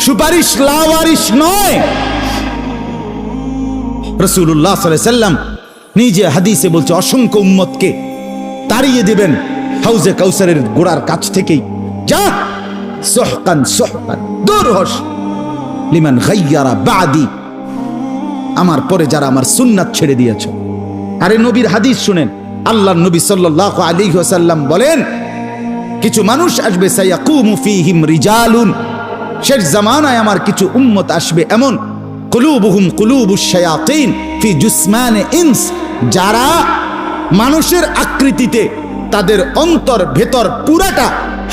সুপারিশ লাওয়ারিশ নয়। রাসূলুল্লাহ সাল্লাল্লাহু আলাইহি সাল্লাম নিজে হাদিসে বলছে অসংখ্য উম্মতকে তাড়িয়ে দিবেন হাউজে কাউসারের গোড়ার কাছ থেকেই। যা সুহকান সুহকান, দূর হস লিমান গায়্যারা বাদি, আমার পরে যারা আমার সুন্নাত ছেড়ে দিয়েছে। আরে নবীর হাদিস শুনেন, আল্লাহর নবী সাল্লাল্লাহু আলাইহি ওয়াসাল্লাম বলেন কিছু মানুষ আসবে সায়াকুমু ফীহিম রিজালুন, শেষ জামানায় আমার কিছু উম্মত আসবে এমন কুলুবুহুম কুলুবুশ শায়াতিন ফি জুসমানে ইনস, যারা মানুষের আকৃতিতে তাদের অন্তর ভেতর পুরাটা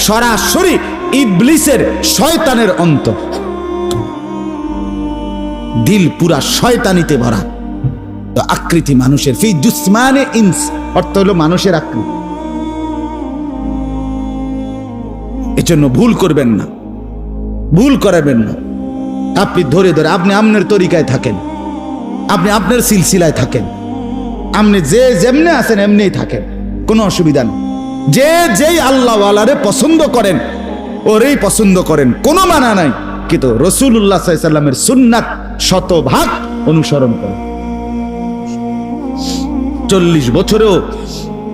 সরাসরি ইবলিসের শয়তানের অন্তর, দিল পুরা শয়তানিতে ভরা। তো আকৃতি মানুষের, ফি জুসমানে ইনস অর্থ হলো মানুষের আকৃতি। এজন্য ভুল করবেন না, ভুল করাবেন না। আপনি ধরে ধরে আপনি আপনার তরিকায় থাকেন, আপনি আপনার সিলসিলায় থাকেন, আপনি যে যেমনে আছেন এমনিই থাকেন, কোনো অসুবিধা নেই। যে যেই আল্লাহওয়ালারে পছন্দ করেন ওরেই পছন্দ করেন, কোনো মানা নাই। কিন্তু রাসূলুল্লাহ সাল্লাল্লাহু আলাইহি সাল্লামের সুন্নাত শতভাগ অনুসরণ করেন। 40 বছরেও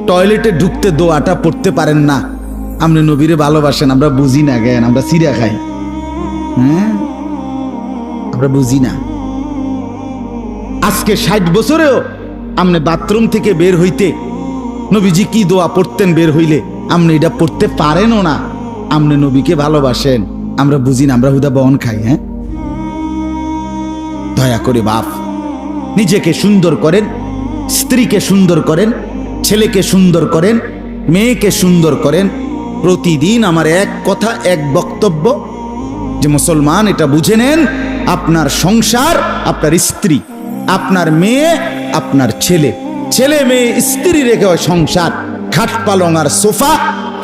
টয়লেটে ঢুকতে দোয়াটা পড়তে পারেন না, আপনি নবীরে ভালোবাসেন, আমরা বুঝি না জ্ঞান, আমরা সিরা খাই, হ্যাঁ আমরা বুঝি না। আজকে 60 বছরেও আপনি বাথরুম থেকে বের হইতে নবীজি কি দোয়া পড়তেন বের হইলে আপনি এটা পড়তে পারেনও না, আপনি নবীকে ভালোবাসেন, আমরা বুঝি না, আমরা হুদা বহন খাই। হ্যাঁ, দয়া করে বাপ নিজেকে সুন্দর করেন, স্ত্রীকে সুন্দর করেন, ছেলেকে সুন্দর করেন, মেয়েকে সুন্দর করেন। প্রতিদিন আমার এক কথা এক বক্তব্য যে মুসলমান এটা বুঝে নেন, আপনার সংসার আপনার স্ত্রী, আপনার মেয়ে আপনার ছেলে, ছেলে মেয়ে স্ত্রী রেখে হয় সংসার। খাট পালং আর সোফা,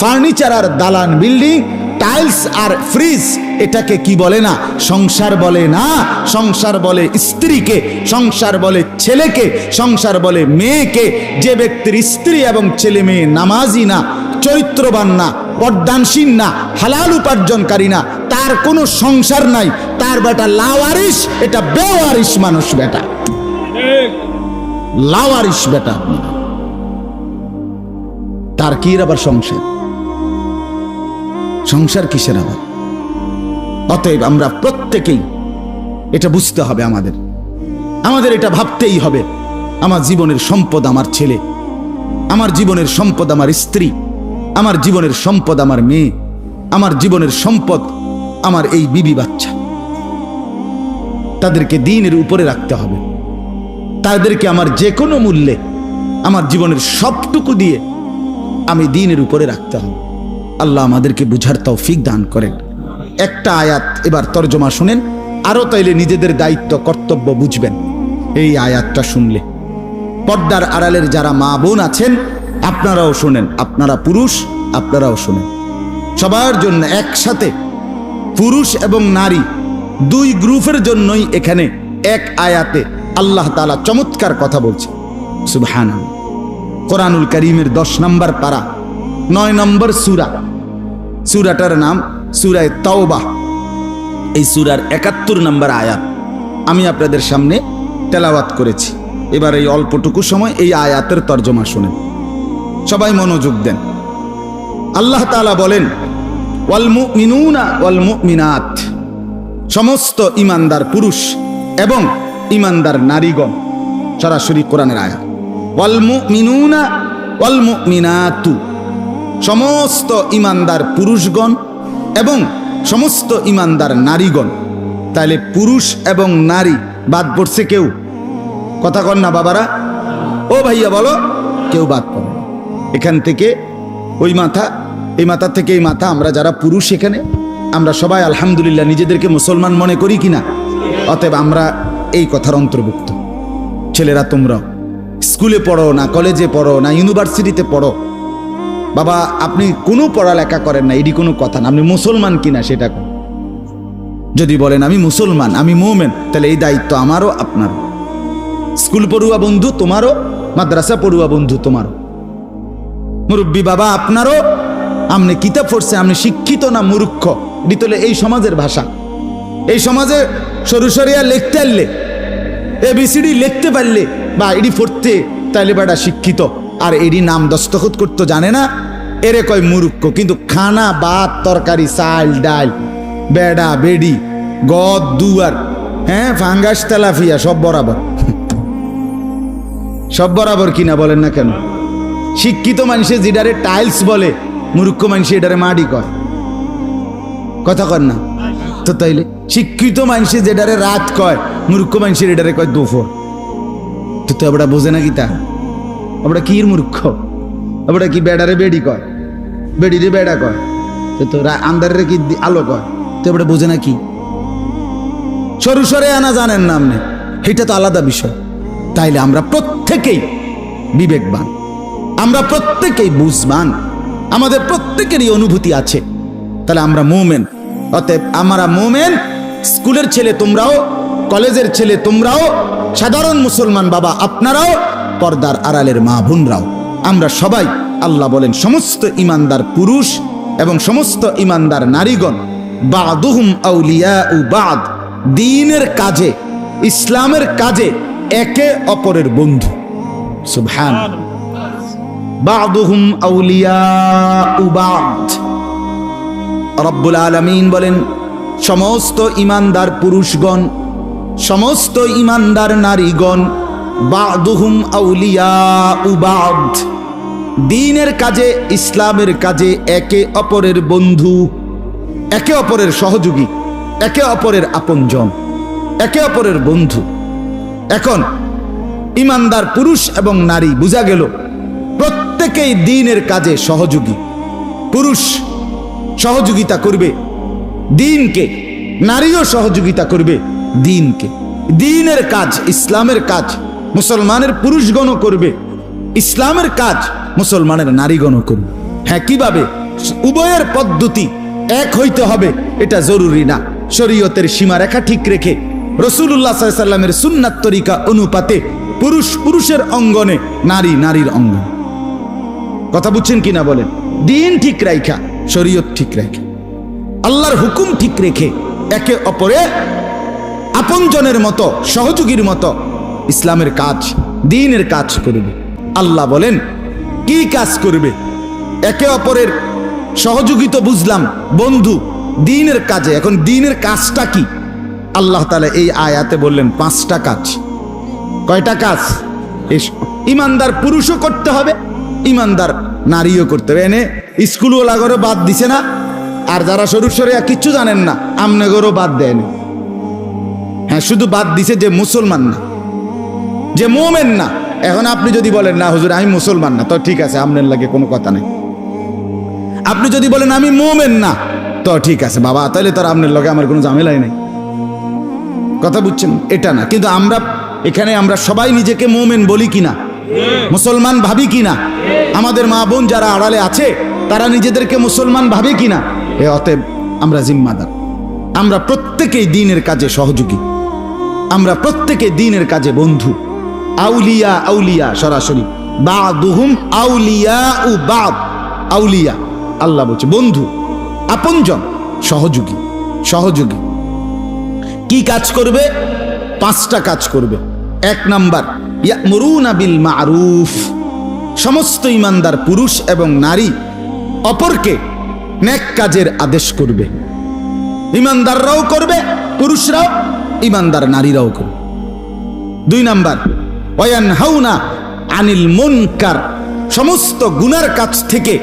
ফার্নিচার আর দালান বিল্ডিং, টাইলস আর ফ্রিজ, এটাকে কি বলে না? সংসার বলে না। সংসার বলে স্ত্রীকে, সংসার বলে ছেলেকে, সংসার বলে মেয়েকে। যে ব্যক্তির স্ত্রী এবং ছেলে মেয়ে নামাজি না, চরিত্রবান না, পর্দানশীল না, হালাল উপার্জনকারী না, তার কোনো সংসার নাই, তার বেটা লাওয়ারিশ, এটা বেওয়ারিশ মানুষ বেটা, লাওয়ারিশ বেটা। তার কি আবার সংসার? সংসার কিসের আবার? অতএব আমরা প্রত্যেকেই এটা বুঝতে হবে, আমাদের এটা ভাবতেই হবে। আমার জীবনের সম্পদ আমার ছেলে, আমার জীবনের সম্পদ আমার স্ত্রী, আমার জীবনের সম্পদ আমার মেয়ে, আমার জীবনের সম্পদ আমার এই বিবি বাচ্চা। তাদেরকে দ্বীনের উপরে রাখতে হবে, তাদেরকে আমার যে কোনো মূল্যে আমার জীবনের সবটুকু দিয়ে আমি দ্বীনের উপরে রাখতে হবে। আল্লাহ আমাদেরকে বুঝার তৌফিক দান করেন। একটা আয়াত এবার তর্জমা শুনেন, আরো তাইলে নিজেদের দায়িত্ব কর্তব্য বুঝবেন এই আয়াতটা শুনলে। পর্দার আড়ালের যারা মা বোন আছেন আপনারাও শুনেন, আপনারা পুরুষ আপনারাও শুনেন। সবার জন্য একসাথে, পুরুষ এবং নারী দুই গ্রুপের জন্যই এখানে এক আয়াতে আল্লাহ তাআলা চমৎকার কথা বলছে। সুবহানাল্লাহ। কোরআনুল কারীমের 10 নম্বর পারা 9 নম্বর সূরা, সূরাটার নাম সূরা তাওবা। এই সূরার 71 নম্বর আয়াত আমি আপনাদের সামনে তেলাওয়াত করেছি। এবার এই অল্পটুকু সময় এই আয়াতের তর্জমা শুনেন, সবাই মনোযোগ দেন। আল্লাহ তাআলা বলেন, ওয়াল মুমিনুনা ওয়াল মুমিনাত, সমস্ত ঈমানদার পুরুষ এবং ঈমানদার নারীগণ। সরাসরি কোরআনের আয়াত। ওয়াল মুমিনুনা ওয়াল মুমিনাতু, সমস্ত ঈমানদার পুরুষগণ এবং সমস্ত ঈমানদার নারীগণ। তাহলে পুরুষ এবং নারী বাদ পড়ছে কেউ? কথা কন না বাবারা, ও ভাইয়া বলো, কেউ বাদ পড়ে। এখান থেকে ওই মাথা, এই মাথা থেকে এই মাথা, আমরা যারা পুরুষ এখানে আমরা সবাই আলহামদুলিল্লাহ নিজেদেরকে মুসলমান মনে করি কিনা? অতএব আমরা এই কথার অন্তর্ভুক্ত। ছেলেরা তোমরাও, স্কুলে পড়ো না কলেজে পড়ো না ইউনিভার্সিটিতে পড়ো, বাবা আপনি কোনো পড়ালেখা করেন না, এটি কোনো কথা না, আপনি মুসলমান কিনা সেটা কোন। যদি বলেন আমি মুসলমান, আমি মুমিন, তাহলে এই দায়িত্ব আমারও আপনারও। স্কুল পড়ুয়া বন্ধু তোমারও, মাদ্রাসা পড়ুয়া বন্ধু তোমারও, মুরব্বী বাবা আপনারও। আপনি কিতাব পড়ছে, আপনি শিক্ষিত না মূর্খ, এটি তো এই সমাজের ভাষা। এই সমাজে সরুসরিয়া লিখতে পারলে, ABCD লিখতে পারলে বা এডি পড়তে, তাইলে বেটা শিক্ষিত। আর এডি নাম দস্তখত করতে জানে না, এরে কয় মূর্খ। কিন্তু খানা ভাত তরকারি চাল ডাল বেড়া বেডি গদ দুয়ার, হ্যাঁ ফাঙ্গাস তেলাফিয়া সব বরাবর, সব বরাবর কিনা বলেন না কেন? শিক্ষিত মানুষে যেটারে টাইলস বলে, মূর্খ মানুষে এটারে মাটি কয়, কথা কর না তো? তাইলে শিক্ষিত মানুষে যেটারে রাত কয়, মূর্খ মানুষের এটারে কয় দুপুর। তো আমরা বোঝে না কি তা? আমরা কি মূর্খ? আমরা কি বেড়ারে বেড়ি কয়, বেড়িরে বেড়া কয়, তো আন্দারে কি আলো কয়? তো আমরা বোঝে না কি? সরু সরে আনা জানেন না আপনি, এটা তো আলাদা বিষয়। তাইলে আমরা প্রত্যেকেই বিবেকবান, আমরা প্রত্যেকেই বুঝবান, আমাদের প্রত্যেকেরই অনুভূতি আছে। তাহলে আমরা মুমিন। অতএব আমরা মুমিন। স্কুলের ছেলে তোমরাও, কলেজের ছেলে তোমরাও, সাধারণ মুসলমান বাবা আপনারাও, পর্দার আড়ালের মা বোনরাও, আমরা সবাই, আল্লাহ বলেন সমস্ত ইমানদার পুরুষ এবং সমস্ত ইমানদার নারীগণ বাদুহুম আউলিয়াউ বাদ, দ্বীনের কাজে, ইসলামের কাজে একে অপরের বন্ধু। সুবহানাল্লাহ। বাদুহুম আউলিয়াউ বাদ। রব্বুল আলামিন বলেন সমস্ত ইমানদার পুরুষগণ, সমস্ত ইমানদার নারীগণ বাদুহুম আউলিয়াউ বাদ, দ্বীনের কাজে, ইসলামের কাজে একে অপরের বন্ধু, একে অপরের সহযোগী, একে অপরের আপনজন, একে অপরের বন্ধু। এখন ইমানদার পুরুষ এবং নারী বোঝা গেল প্রত্যেকেই দ্বীনের কাজে সহযোগী। পুরুষ সহযোগিতা করবে দ্বীনকে, নারীও সহযোগিতা করবে দ্বীনকে। দ্বীনের কাজ, ইসলামের কাজ মুসলমানের পুরুষগণও করবে, ইসলামের কাজ মুসলমানের নারীগণও করবে। হ্যাঁ, কিভাবে? উভয়ের পদ্ধতি এক হইতে হবে এটা জরুরি না। শরীয়তের সীমারেখা ঠিক রেখে রাসূলুল্লাহ সাল্লাল্লাহু আলাইহি ওয়াসাল্লামের সুন্নাত তরিকা অনুপাতে পুরুষ পুরুষের অঙ্গনে, নারী নারীর অঙ্গনে। কথা বুঝছেন কিনা বলেন? দ্বীন ঠিক রাখা, শরীয়ত ঠিক রেখে, আল্লাহর হুকুম ঠিক রেখে একে অপরে আপনজনের মতো, সহযোগীর মতো ইসলামের কাজ, দ্বীনের কাজ করবে। আল্লাহ বলেন কি কাজ করবে? একে অপরের সহযোগিতা বুঝলাম, বন্ধু দ্বীনের কাজে। এখন দ্বীনের কাজটা কি? আল্লাহ তাআলা এই আয়াতে বললেন 5টা কাজ। কয়টা কাজ? ইমানদার পুরুষও করতে হবে, ইমানদার নারীও করতে হবে। এনে স্কুলওয়ালা করে বাদ দিছে না, আর যারা সরু সরিয়া কিচ্ছু জানেন না আমনে গরও বাদ দেয় না। হ্যাঁ, শুধু বাদ দিছে যে মুসলমান না, যে মুমিন না। এখন আপনি যদি বলেন না হুজুর আমি মুসলমান না, তো ঠিক আছে, আপনার লাগে কোনো কথা নেই। আপনি যদি বলেন আমি মুমিন না, তো ঠিক আছে বাবা, তাহলে তো আপনার লগে আমার কোনো ঝামেলাই নেই। কথা বুঝছেন? এটা না। কিন্তু আমরা এখানে আমরা সবাই নিজেকে মুমিন বলি কিনা, মুসলমান ভাবি কিনা, আমাদের মা বোন যারা আড়ালে আছে তারা নিজেদেরকে মুসলমান ভাবে কিনা, অতএব আমরা জিম্মাদার। আমরা প্রত্যেকেই দ্বীনের কাজে সহযোগী, আমরা প্রত্যেকে দ্বীনের কাজে বন্ধু। আউলিয়া, আউলিয়া সরাসরি বাদুহুম আউলিয়াউ বাদ, আউলিয়া আল্লাহ বলছে বন্ধু, আপনজন, সহযোগী। সহযোগী কি কাজ করবে? 5টা কাজ করবে। 1 নাম্বার ইয়ামুরুনা বিল মারুফ, সমস্ত ইমানদার পুরুষ এবং নারী অপরকে নেক কাজের আদেশ করবে। ইমানদাররাও করবে, পুরুষরাও, ইমানদার নারীরাও করবে। 2 নাম্বার ওয়ায়ানহাউনা আনিল মুনকার, সমস্ত গুনার কাজ থেকে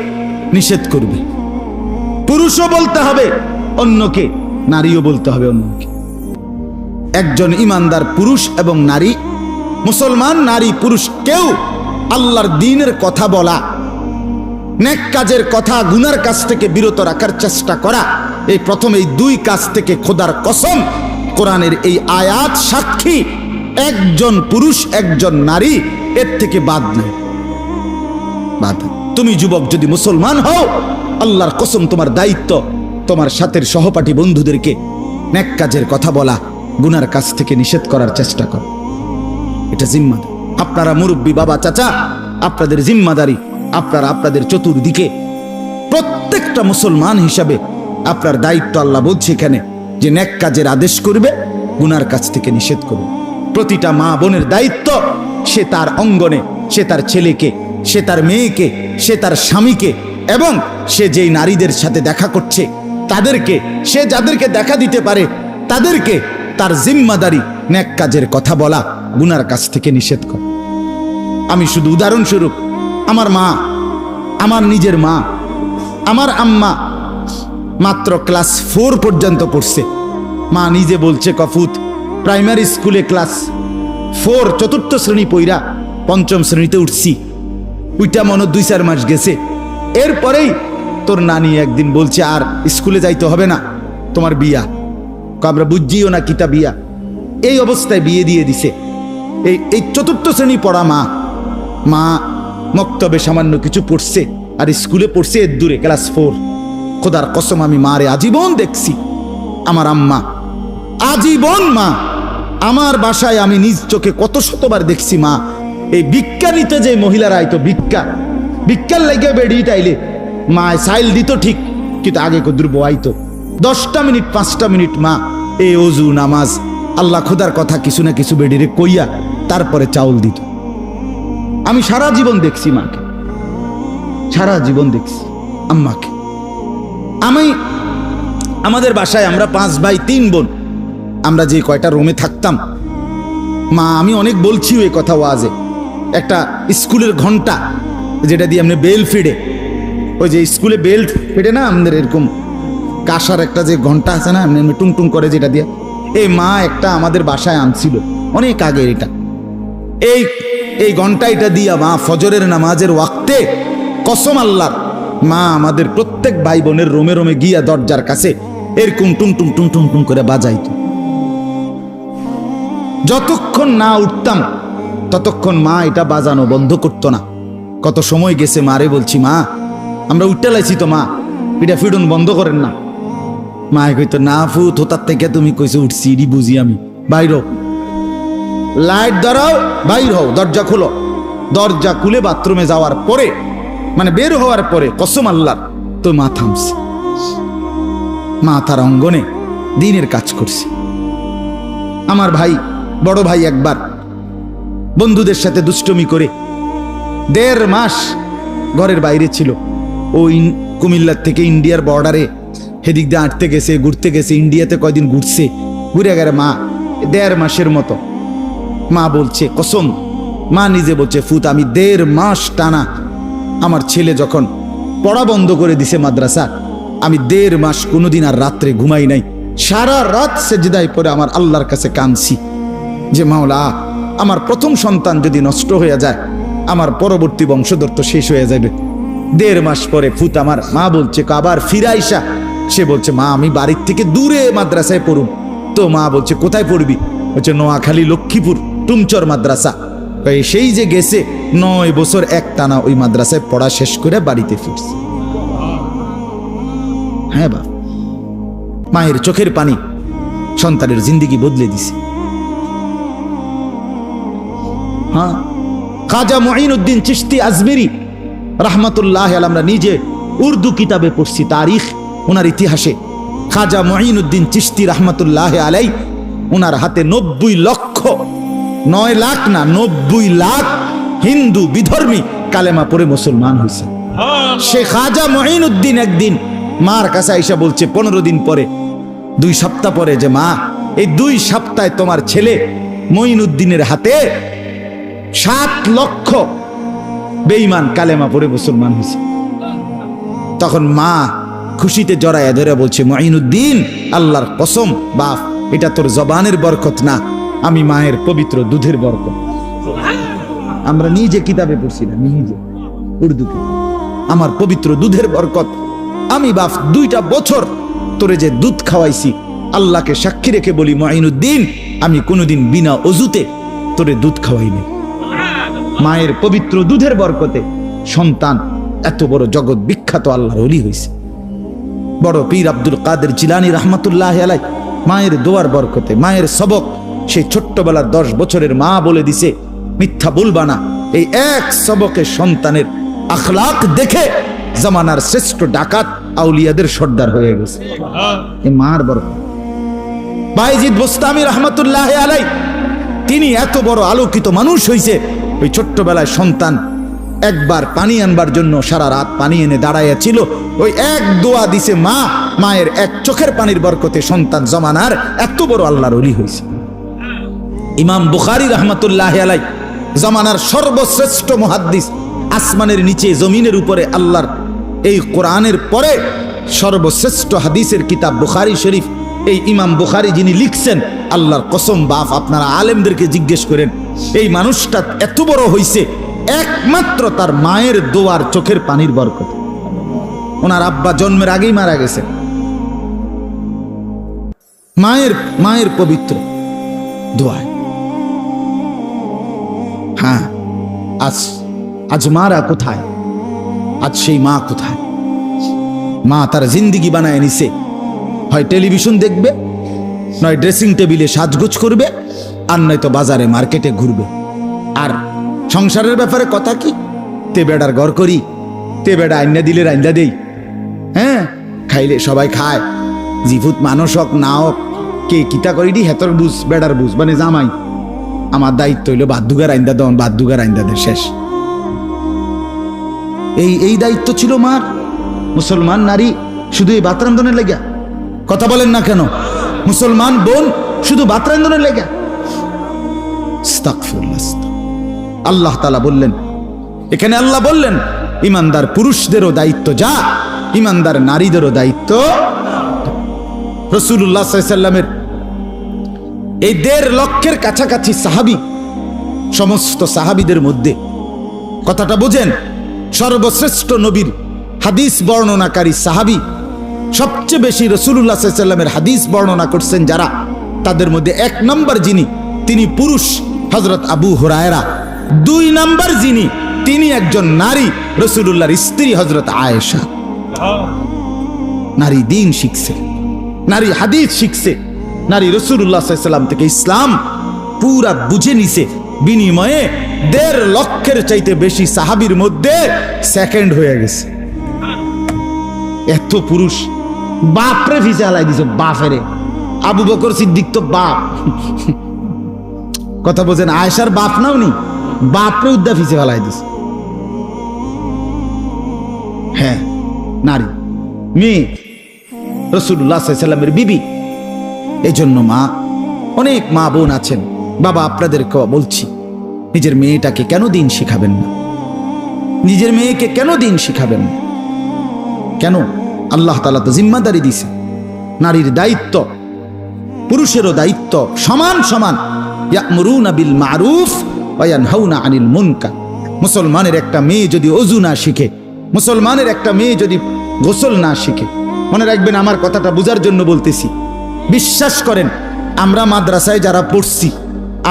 নিষেধ করবে। পুরুষও বলতে হবে অন্যকে, নারীও বলতে হবে অন্যকে। একজন ইমানদার পুরুষ এবং নারী, মুসলমান নারী পুরুষ কেউ আল্লাহর দ্বীনের কথা বলা, নেক কাজের কথা, গুনার কাজ থেকে বিরত রাখার চেষ্টা করা, এই প্রথম এই 2 কাজ থেকে খোদার কসম, কোরআনের এই আয়াত সাক্ষী, একজন পুরুষ একজন নারী এর থেকে বাদ নাই, বাদ। তুমি যুবক যদি মুসলমান হও, আল্লাহর কসম তোমার দায়িত্ব তোমার সাথের সহপাঠী বন্ধুদেরকে নেক কাজের কথা বলা, গুনার কাছ থেকে নিষেধ করার চেষ্টা কর। এটা জিম্মাদারি। আপনারা মুরব্বী বাবা চাচা, আপনাদের জিম্মাদারি। আপনারা আপনাদের চতুর্দিকে প্রত্যেকটা মুসলমান হিসাবে আপনার দায়িত্ব। আল্লাহ বলছে এখানে যে নেক কাজের আদেশ করবে, গুনার কাছ থেকে নিষেধ করবে। প্রতিটা মা বোনের দায়িত্ব, সে তার অঙ্গনে, সে তার ছেলেকে, সে তার মেয়েকে, সে তার স্বামীকে, এবং সে যেই নারীদের সাথে দেখা করছে তাদেরকে, সে যাদেরকে দেখা দিতে পারে তাদেরকে তার জিম্মাদারি নেক কাজের কথা বলা, গুনার কাছ থেকে নিষেধ করা। আমি শুধু উদাহরণস্বরূপ, আমার মা, আমার নিজের মা, আমার আম্মা মাত্র ক্লাস 4 পর্যন্ত পড়ছে। মা নিজে বলছে কফুত প্রাইমারি স্কুলে ক্লাস 4 চতুর্থ শ্রেণী পইরা 5ম শ্রেণীতে উঠছি। ওইটা মনে 2-4 মাস গেছে। এরপরেই তোর নানি একদিন বলছে আর স্কুলে যাইতে হবে না, তোমার বিয়া। আমরা বুঝিও না কিতা বিয়া। এই অবস্থায় বিয়ে দিয়ে দিছে। এই চতুর্থ শ্রেণী পড়া মা মক্তবে সামান্য কিছু পড়ছে, আর স্কুলে পড়ছে এর দূরে ক্লাস 4। খোদার কসম আমি মারে আজীবন দেখছি। আমার আম্মা আজীবন, মা আমার বাসায় আমি নিজ চোখে কত শতবার দেখছি। মা এই ভিক্ষা নিতে যে মহিলারা আইতো, ভিক্ষার লাগে বেড়িয়ে টাইলে মা সাইল দিত ঠিক, কিন্তু আগে কদ্দুর বয়াইতো 10টা মিনিট 5টা মিনিট মা এই ওযু নামাজ আল্লাহ খোদার কথা কিছু না কিছু বেডিরে কইয়া তারপরে চাউল দিত। আমি সারা জীবন দেখছি মাকে, সারা জীবন দেখছি আম্মাকে। আমাদের বাসায় আমরা 5 ভাই 3 বোন, আমরা যে কয়টা রুমে থাকতাম, মা আমি অনেক বলছি ওই কথা ওয়াজে, একটা স্কুলের ঘন্টা যেটা দিয়ে আপনি বেল ফিডে, ওই যে স্কুলে বেল ফিডে না আমাদের, এরকম কাঁসার একটা যে ঘন্টা আছে না এমনি টুং টুং করে, যেটা দিয়ে এই মা একটা আমাদের বাসায় আনছিল অনেক আগে। এটা এই ঘন্টা এটা দিয়া মা ফজরের নামাজের ওয়াক্তে কসম আল্লাহর, মা আমাদের প্রত্যেক ভাই বোনের রোমে রোমে গিয়া দরজার কাছে এরকম টুং টুং টুং টুং টুং করে বাজাইত। যতক্ষণ না উঠতাম ততক্ষণ মা এটা বাজানো বন্ধ করতো না। কত সময় গেছে মারে বলছি, মা আমরা উঠতে লাইছি তো, মা এটা ফিডুন বন্ধ করেন না। মা কইতো না ফু তোতার থেকে তুমি কইছো উঠছি, এডি বুঝি আমি, বাইর লাইট ধরাও, বাইর হও, দরজা খুলো। দরজা খুলে বাথরুমে যাওয়ার পরে, মানে বের হওয়ার পরে কসম আল্লাহর, তো মা থামছে। মা তার অঙ্গনে দিনের কাজ করছে। আমার ভাই, বড় ভাই একবার বন্ধুদের সাথে দুষ্টমি করে 1.5 মাস ঘরের বাইরে ছিল। ও কুমিল্লার থেকে ইন্ডিয়ার বর্ডারে হেদিক দিয়ে আঁটতে গেছে, ঘুরতে গেছে, ইন্ডিয়াতে কয়দিন ঘুরছে, ঘুরে গেলে মা 1.5 মাসের মতো। মা বলছে কসম, মা নিজে বলছে ফুত আমি 1.5 মাস টানা, আমার ছেলে যখন পড়া বন্ধ করে দিছে মাদ্রাসা, আমি 1.5 মাস কোনোদিন আর রাত্রে ঘুমাই নাই। সারা রাত সেজদায় পড়ে আমার আল্লাহর কাছে কাঁদছি যে মাওলা, আমার প্রথম সন্তান যদি নষ্ট হয়ে যায়, আমার পরবর্তী বংশধর তো শেষ হয়ে যাবে। 1.5 মাস পরে ফুত আমার মা বলছে আবার ফিরাইসা, সে বলছে মা আমি বাড়ির থেকে দূরে মাদ্রাসায় পড়ুম। তো মা বলছে কোথায় পড়বি? বলছে নোয়াখালী লক্ষ্মীপুর টুমচর মাদ্রাসা। সেই যে গেছে 9 বছর একটানা ওই মাদ্রাসায় পড়া শেষ করে বাড়িতে ফিরছে। হ্যাঁ বাপ, মায়ের চোখের পানি সন্তানের জিন্দেগি বদলে দিছে। হ্যাঁ, খাজা মুঈনুদ্দিন চিশতি আজমেরি রাহমাতুল্লাহ আলাইহি, আমরা নিজে উর্দু কিতাবে পড়ছি তারিখ, ওনার ইতিহাসে খাজা মুঈনুদ্দিন চিশতি রাহমাতুল্লাহ আলাইহি, ওনার হাতে 90 লক্ষ, 9 লাখ না 90 লাখ হিন্দু বিধর্মী কালেমা পড়ে মুসলমান হয়েছে। সে খাজা মুঈনুদ্দিন একদিন মার কাছে আইসা বলছে 15 দিন পরে, 2 সপ্তাহ পরে, যে মা এই 2 সপ্তাহে তোমার ছেলে মুঈনুদ্দিনের হাতে 7 লক্ষ বেঈমান কালেমা পড়ে মুসলমান হয়েছে। তখন মা খুশিতে জড়াইয়া ধরে বলছে মুঈনুদ্দিন আল্লাহর কসম বাপ, এটা তোর জবানের বরকত না, আমি মায়ের পবিত্র দুধের বরকত। আমরা নিজে কিতাবে পড়ছি না, নিজে উর্দু কিতাব, আমার পবিত্র দুধের বরকত। আমি বাপ 2টা বছর তোরে যে দুধ খাওয়াইছি, আল্লাহকে সাক্ষী রেখে বলি মুঈনুদ্দিন, আমি কোনোদিন বিনা অজুতে তোরে দুধ খাওয়াইবে। মায়ের পবিত্র দুধের বরকতে সন্তান এত বড় জগৎ বিখ্যাত আল্লাহর ওলি হয়েছে। বড় পীর আব্দুল কাদের জিলানী রহমাতুল্লাহ আলাইহি মায়ের দোয়ার বরকতে, মায়ের সবক, সেই ছোট্টবেলার 10 বছরের মা বলে দিছে মিথ্যা বলবা না। এই এক সবকে সন্তানের আখলাক দেখে জামানার শ্রেষ্ঠ ডাকাত আউলিয়াদের সর্দার হয়ে গেছে এই মার বরকত। বায়েজিদ বোস্তামি রহমাতুল্লাহ আলাইহি তিনি এত বড় আলোকিত মানুষ হইছে, ওই ছোট্টবেলায় সন্তান একবার পানি আনবার জন্য সারা রাত পানি এনে দাঁড়াইয়া ছিল, ওই এক দোয়া দিছে মা, মায়ের এক চোখের পানির বরকতে সন্তান জমানার এত বড় আল্লাহর ওলি হইছে। ইমাম বুখারী রহমাতুল্লাহ আলাইহি জমানার সর্বশ্রেষ্ঠ মুহাদ্দিস, আসমানের নিচে জমিনের উপরে আল্লাহর এই কোরআনের পরে সর্বশ্রেষ্ঠ হাদিসের কিতাব বুখারী শরীফ, এই ইমাম বুখারী যিনি লিখছেন, আল্লাহর কসম বাপ আপনারা আলেমদেরকে জিজ্ঞেস করেন, এই মানুষটা এত বড় হইছে একমাত্র তার মায়ের দোয়ার চোখের পানির বরকত। ওনার আব্বা জন্মের আগেই মারা গেছে। মায়ের পবিত্র দোয়ায়। হ্যাঁ, আজ মারা কোথায়? আজ সেই মা কোথায়? মা তার জিন্দিগি বানায় নিছে, হয় টেলিভিশন দেখবে, নয় ড্রেসিং টেবিলে সাজগোজ করবে, আর নয়তো বাজারে মার্কেটে ঘুরবে। আর সংসারের ব্যাপারে কথা কি? তে বেড়ার ঘর করি, তে বেড়া আইনা দিলে রাইন্দা দেই। হ্যাঁ, খাইলে সবাই খায়, জিভুত মানুষ হোক না হোক, কে কিতা করি দি হেতর বুঝ, বেড়ার বুঝ, মানে জামাই আমার দায়িত্ব হইলো বাদ্যুগার আইন্দা দেন, বাদ্যুগার আইন্দা দে, শেষ। এই দায়িত্ব ছিল মার। মুসলমান নারী শুধু এই বাতরান্দনের লেগা কথা বলেন না কেন? মুসলমান বোন শুধু বাতরান্দনের লেগা? আস্তাগফিরুল্লাহ। আল্লাহ তাআলা বললেন, এখানে আল্লাহ বললেন ইমানদার পুরুষদেরও দায়িত্ব যা, ইমানদার নারীদেরও দায়িত্ব। রাসূলুল্লাহ সাল্লাল্লাহু আলাইহি ওয়াসাল্লামের এই 1.5 লক্ষের কাছাকাছি সাহাবী, সমস্ত সাহাবীদের মধ্যে কথাটা বোঝেন, সর্বশ্রেষ্ঠ নবীর হাদিস বর্ণনাকারী সাহাবী, সবচেয়ে বেশি রাসূলুল্লাহ সাল্লাল্লাহু আলাইহি ওয়াসাল্লামের হাদিস বর্ণনা করছেন যারা, তাদের মধ্যে 1 নম্বর যিনি, তিনি পুরুষ, হযরত আবু হুরায়রা। 2 নম্বর যিনি, তিনি একজন নারী, রাসূলুল্লাহর স্ত্রী হযরত আয়েশা। নারী দ্বীন শিখছে, নারী হাদিস শিখছে, নারী রাসূলুল্লাহ সাল্লাল্লাহু আলাইহি ওয়াসাল্লাম থেকে ইসলাম পুরা বুঝে নিছে। বিনিময়ে 1.5 লক্ষের চাইতে বেশি সাহাবীর মধ্যে সেকেন্ড হয়ে গেছে। এত পুরুষ বাপরে ভিসা লাই দিছে, বাপেরে। আবু বকর সিদ্দিক তো বাপ, কথা বোঝেন, আয়েশার বাপ নাও নি, বাপরে উদ্দা ভিসা ফেলাই দিছে। হ্যাঁ, নারী, মেয়ে, রাসূলুল্লাহ সাল্লাল্লাহু আলাইহি ওয়াসাল্লামের বিবি। এই জন্য মা, অনেক মা বোন আছেন, বাবা আপনাদেরকে বলছি, নিজের মেয়েটাকে কেন দিন শিখাবেন না? নিজের মেয়েকে কেন দিন শিখাবেন না? কেন? আল্লাহ তাআলা তো জিম্মাদারি দিছে, নারীর দায়িত্ব পুরুষেরও দায়িত্ব সমান সমান। ইয়ামুরুনা বিল মারুফ ওয়া ইয়ানহাউনা আনিল মুনকার। মুসলমানের একটা মেয়ে যদি ওযু না শিখে, মুসলমানের একটা মেয়ে যদি গোসল না শিখে, মনে রাখবেন আমার কথাটা বোঝার জন্য বলতেছি, বিশ্বাস করেন আমরা মাদ্রাসায় যারা পড়ছি,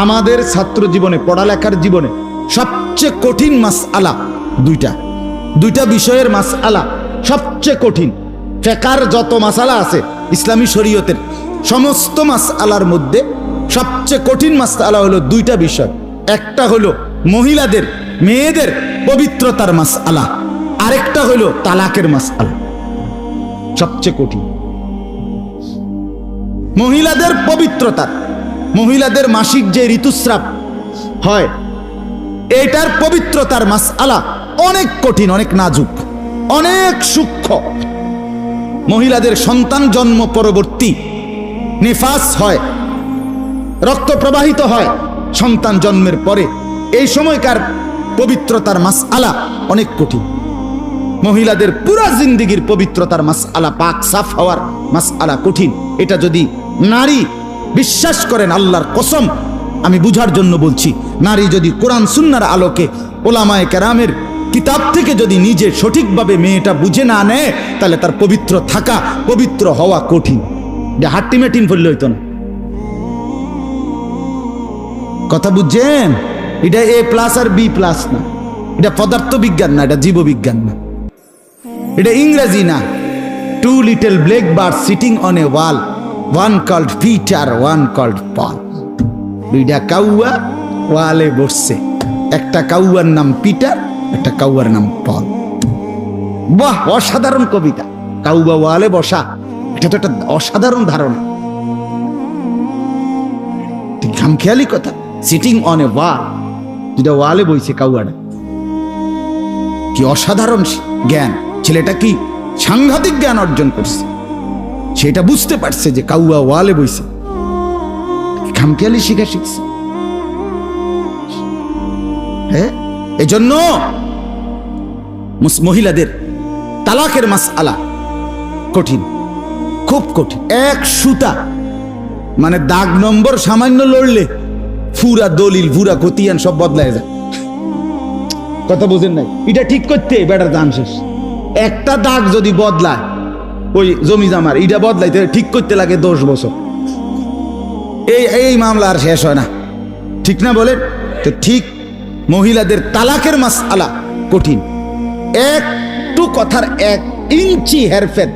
আমাদের ছাত্র জীবনে, পড়ালেখার জীবনে সবচেয়ে কঠিন মাসআলা দুইটা বিষয়ের মাসআলা সবচেয়ে কঠিন। ফিকহের যত মাসালা আছে ইসলামী শরীয়তের সমস্ত মাসআলার মধ্যে সবচেয়ে কঠিন মাসআলা হলো 2টা বিষয়। একটা হলো মহিলাদের, মেয়েদের পবিত্রতার মাসআলা, আরেকটা হলো তালাকের মাসআলা। সবচেয়ে কঠিন মহিলাদের পবিত্রতা, মহিলাদের মাসিক যে ঋতুস্রাব হয়, এটার পবিত্রতার মাসআলা অনেক কঠিন, অনেক নাজুক, অনেক সূক্ষ্ম। মহিলাদের সন্তান জন্ম পরবর্তী নিফাস হয়, রক্ত প্রবাহিত হয় সন্তান জন্মের পরে, এই সময়কার পবিত্রতার মাসআলা অনেক কঠিন। মহিলাদের পুরা জিন্দেগীর পবিত্রতার মাসআলা, পাক সাফ হওয়ার মাসআলা কঠিন। এটা যদি নারী বিশ্বাস করেন, আল্লাহর কসম আমি বুঝার জন্য বলছি, নারী যদি কোরআন সুন্নাহর আলোকে ওলামায়ে কেরামের কিতাব থেকে যদি নিজে সঠিকভাবে মেয়েটা বুঝে না নেয়, তাহলে তার পবিত্র থাকা, পবিত্র হওয়া কঠিন। যে হাট্টিমেটিন পড়লে হইতো না। কথা বুঝছেন? এটা A+ আর B+ না, এটা পদার্থ বিজ্ঞান না, এটা জীববিজ্ঞান না, এটা ইংরেজি না। 2 little black birds sitting on a wall, one called Peter, one called Paul. দুইটা কাউয়া ওয়ালে বসছে, একটা কাউয়ার নাম পিটার, একটা কাউয়ার নাম পল। বাহ, অসাধারণ কবিতা। কাউয়া ওয়ালে বসা, এটা তো একটা অসাধারণ ধারণা, খামখেয়ালি কথা। সিটিং অন এ ওয়াল, যেটা ওয়ালে বইছে কাউয়াটা, কি অসাধারণ জ্ঞান। ছেলেটা কি সাংঘাতিক জ্ঞান অর্জন করছে, সেটা বুঝতে পারছে যে কাউয়া ওয়ালে বইছে, খামখেয়ালি শিখা শিখছে। হ্যাঁ, এজন্য মহিলাদের তালাকের মাসআলা কঠিন, খুব কঠিন। এক সুতা মানে দাগ নম্বর সামান্য লড়লে পুরা দলিল, পুরা খতিয়ান সব বদলায় যায়। কথা বুঝেন নাই? এটা ঠিক করতে বেটার দান শেষ। একটা দাগ যদি বদলায়, ওই জমি জামার এটা বদলাইতে ঠিক করতে লাগে 10 বছর। এই মামলা আর শেষ হয় না, ঠিক না বলেন? তো ঠিক মহিলাদের তালাকের মাসআলা কঠিন। একটু কথার 1 ইঞ্চি হেরফের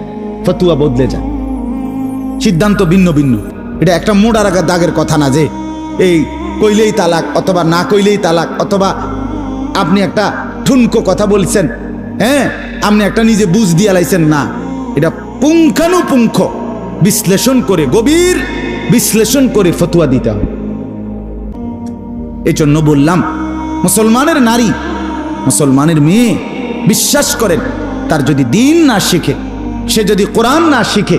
ফতুয়া বদলে যায়, সিদ্ধান্ত ভিন্ন ভিন্ন। এটা একটা মোড়া রাখা দাগের কথা না যে এই কইলেই তালাক অথবা না কইলেই তালাক, অথবা আপনি একটা ঠুনকো কথা বলছেন, হ্যাঁ আপনি একটা নিজে বুঝ দিয়া লাইছেন না। এটা পুঙ্খানুপুঙ্খ বিশ্লেষণ করে, গভীর বিশ্লেষণ করে ফতুয়া দিতে হবে। এই জন্য বললাম, মুসলমানের নারী, মুসলমানের মেয়ে বিশ্বাস করেন, তার যদি দিন না শিখে, সে যদি কোরআন না শিখে,